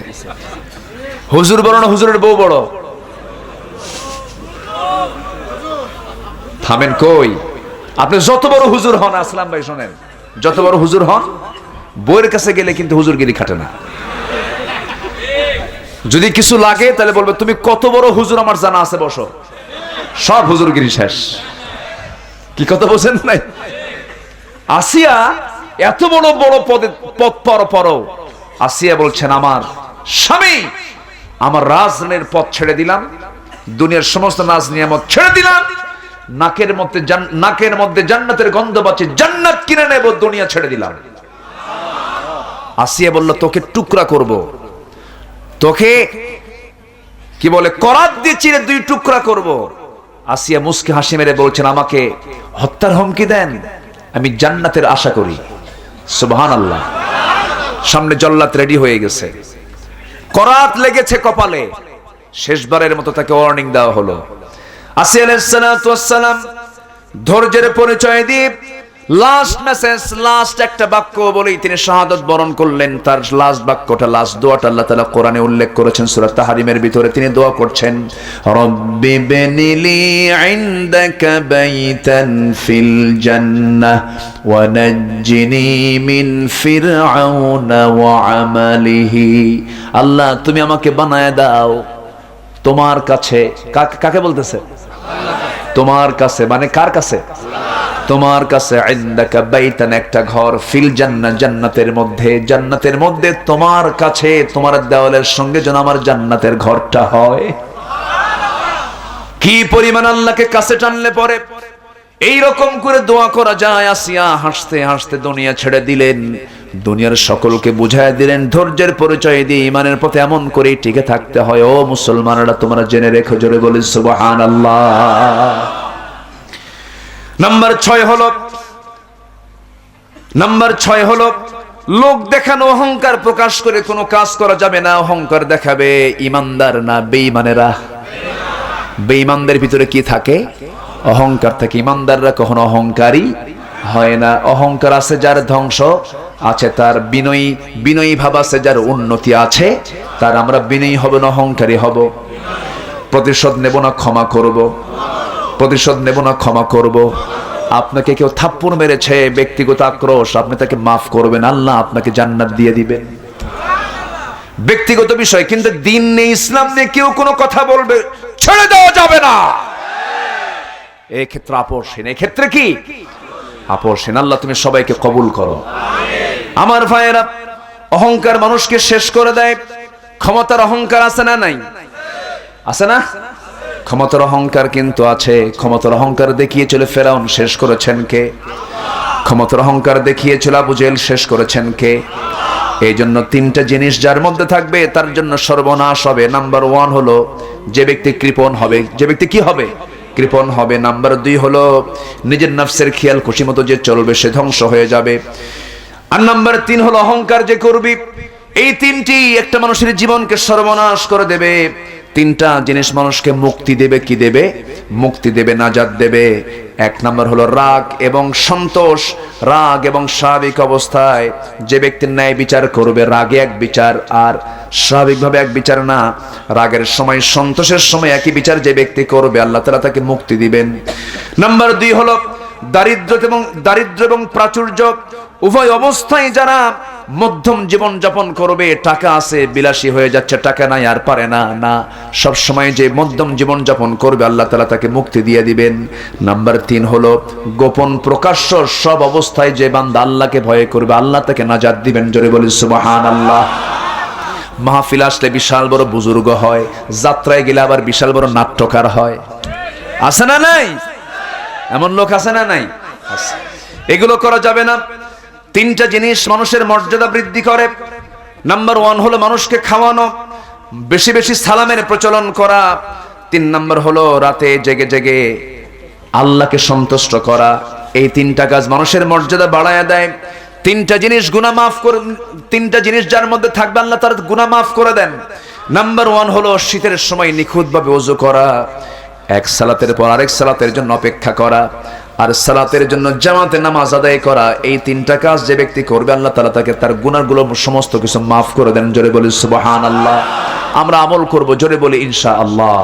হুজুর বড় না হুজুরের বউ বড়? থামেন কই? আপনি যত বড় হুজুর হন, আসলাম ভাই শোনেন, যত বড় হুজুর হন, বউয়ের কাছে গেলে কিন্তু হুজুরগিরি খাটে না। যদি কিছু লাগে তাহলে বলবে তুমি কত বড় হুজুর আমার জানা আছে, বসো, সব হুজুরগিরি শেষ। কি কথা বলছেন নাই? আসিয়া এত বড় বড় পদ পর আসিয়া বলছেন আমার স্বামী, আমার রাজনের পথ ছেড়ে দিলাম, দুনিয়ার সমস্ত নাজ নিয়ামত ছেড়ে দিলাম, নাকের মধ্যে জান্নাতের গন্ধ পাচ্ছে, জান্নাত কিনে নেব, দুনিয়া ছেড়ে দিলাম। আসিয়া বলল তোকে টুকরা করব, তোকে কি বলে করাত দিয়ে চিরে 2 টুকরা করব। আসিয়া মুস্কি হাসি মেরে বলছেন আমাকে হত্যার হুমকি দেন, আমি জান্নাতের আশা করি। সুবহানাল্লাহ। সামনে জল্লাদ রেডি হয়ে গেছে, করাত লেগেছে কপালে, শেষবারের মতো তাকে ওয়ার্নিং দেওয়া হলো। আসিয়া আলাইহিস সালাতু ওয়াস সালাম ধৈর্যের পরিচয় দিয়ে লাস্ট মেসেজ, লাস্ট একটা বাক্য বলেই তিনি শাহাদাত বরণ করলেন। তার লাস্ট বাক্যটা, লাস্ট দোয়াটা আল্লাহ তাআলা কোরআনে উল্লেখ করেছেন সূরা তাহরিমের ভিতরে। তিনি দোয়া করছেন রব্বি বিনিলি ইনদাকা বাইতান ফিল জান্নাহ ওয়া নাজ্জিনি মিন ফিরআউনা ওয়া আমালিহি। আল্লাহ তুমি আমাকে বানায় দাও তোমার কাছে। কাকে বলতেছে? তোমার কাছে, মানে কার কাছে? তোমার কাছে ইনদাকা বাইতান, একটা ঘর, ফিল জান্নাহ, জান্নাতের মধ্যে তোমার কাছে, তোমার দেওয়ালের সঙ্গে যেন আমার জান্নাতের ঘরটা হয়। কি পরিমাণ আল্লাহকে কাছে টানলে পরে এই রকম করে দোয়া করা যায়। আসিয়া হাসতে হাসতে দুনিয়া ছেড়ে দিলেন, দুনিয়ার সকলকে বুঝায় দিলেন, ধৈর্যের পরিচয় দিয়ে ইমানের পথে এমন করেই টিকে থাকতে হয়। ও মুসলমানেরা, তোমরা জেনে রেখো, জোরে বলি সুবহানাল্লাহ। নাম্বার 6 হলো লোক দেখানো, অহংকার প্রকাশ করে কোনো কাজ করা যাবে না। অহংকার দেখাবে ইমানদার না বেঈমানেরা। বেঈমানদের ভিতরে কি থাকে? অহংকার থাকে। ইমানদাররা কখনো অহংকারী হয় না। অহংকার আছে যার ধ্বংস আছে তার, বিনয়ী ভাব আছে যার উন্নতি আছে তার। আমরা বিনয়ী হব না অহংকারী হব। প্রতিশোধ নেব না ক্ষমা করব, প্রতিশোধ নেব না ক্ষমা করব। আপনাকে কেউ থাপ্পড় মেরেছে, ব্যক্তিগত আক্রোশ, আপনি তাকে মাফ করবেন, আল্লাহ আপনাকে জান্নাত দিয়ে দিবেন। ব্যক্তিগত বিষয়, কিন্তু দিন নেই, ইসলাম নেই, কেউ কোনো কথা বলবে ছেড়ে দেওয়া যাবে না। এই ক্ষেত্রে আপোষহীন, এই ক্ষেত্রে কি আপোষহীন। আল্লাহ তুমি সবাইকে কবুল করো। আমার ভাইয়েরা, অহংকার মানুষকে শেষ করে দেয়। ক্ষমতার অহংকার আছে না নাই? আছে না? ক্ষমতার অহংকার কিন্তু আছে। ক্ষমতার অহংকার দেখিয়েছিল ফেরাউন, শেষ করেছেন কে? ক্ষমতার অহংকার দেখিয়েছিল আবু জেহেল, শেষ করেছেন কে? এই জন্য 3টা জিনিস যার মধ্যে থাকবে তার জন্য সর্বনাশ হবে। নাম্বার 1 হলো যে ব্যক্তি কৃপণ হবে, যে ব্যক্তি কি হবে? কৃপণ হবে। নাম্বার 2 হলো নিজের নফসের খেয়াল খুশি মতো যে চলবে সে ধ্বংস হয়ে যাবে। আর নাম্বার 3 হলো অহংকার যে করবি। এই 3টি একটা মানুষের জীবনকে সর্বনাশ করে দেবে। 3টা জিনিস মানুষকে মুক্তি দেবে। কি দেবে? মুক্তি দেবে, নাজাত দেবে। 1 নাম্বার হলো রাগ এবং সন্তোষ। রাগ এবং স্বাভাবিক অবস্থায় যে ব্যক্তির ন্যায় বিচার করবে, রাগে এক বিচার আর স্বাভাবিকভাবে এক বিচার না। রাগের সময়, সন্তোষের সময় একই বিচার যে ব্যক্তি করবে, আল্লাহ তাআলা তাকে মুক্তি দিবেন। নাম্বার 2 হলো দারিদ্র এবং প্রাচুর্য উভয় অবস্থায় যারা মধ্যম জীবন যাপন করবে। টাকা আছে, বিলাসী হয়ে যাচ্ছে, টাকা নাই আর পারে না, না, সব সময় যে মধ্যম জীবন যাপন করবে আল্লাহ তাআলা তাকে মুক্তি দিয়ে দিবেন। নাম্বার 3 হলো গোপন প্রকাশ্য সব অবস্থায় যে বান্দা আল্লাহকে ভয় করবে আল্লাহ তাকে নাজাত দিবেন। জোরে বলি সুবহানাল্লাহ। মাহফিল আসলে বিশাল বড় বুজুর্গ হয়, যাত্রায় গেলে আবার বিশাল বড় নাট্যকার হয়। আছে না নাই? এমন লোক আছে না নাই? আছে। এগুলো করা যাবে না। 3টা জিনিস মানুষের মর্যাদা বৃদ্ধি করে। নাম্বার 1 হলো মানুষকে খাওয়ানো, বেশি বেশি সালামের প্রচলন করা। 3 নাম্বার হলো রাতে জেগে জেগে আল্লাহকে সন্তুষ্ট করা। এই 3টা কাজ মানুষের মর্যাদা বাড়ায় দেয়। 3টা জিনিস গুনাহ মাফ করে, 3টা জিনিস যার মধ্যে থাকবে আল্লাহ তার গুনাহ মাফ করে দেন। নাম্বার 1 হলো শীতের সময় নিখুঁতভাবে ওযু করা, এক সালাতের পর আরেক সালাতের জন্য অপেক্ষা করা, আর সালাতের জন্য জামাতে নামাজ আদায় করা। এই 3টা কাজ যে ব্যক্তি করবে আল্লাহ তাআলা তাকে তার গুনাহগুলো সমস্ত কিছু মাফ করে দেন। জোরে বলি সুবহানাল্লাহ। আমরা আমল করব, জোরে বলি ইনশাআল্লাহ।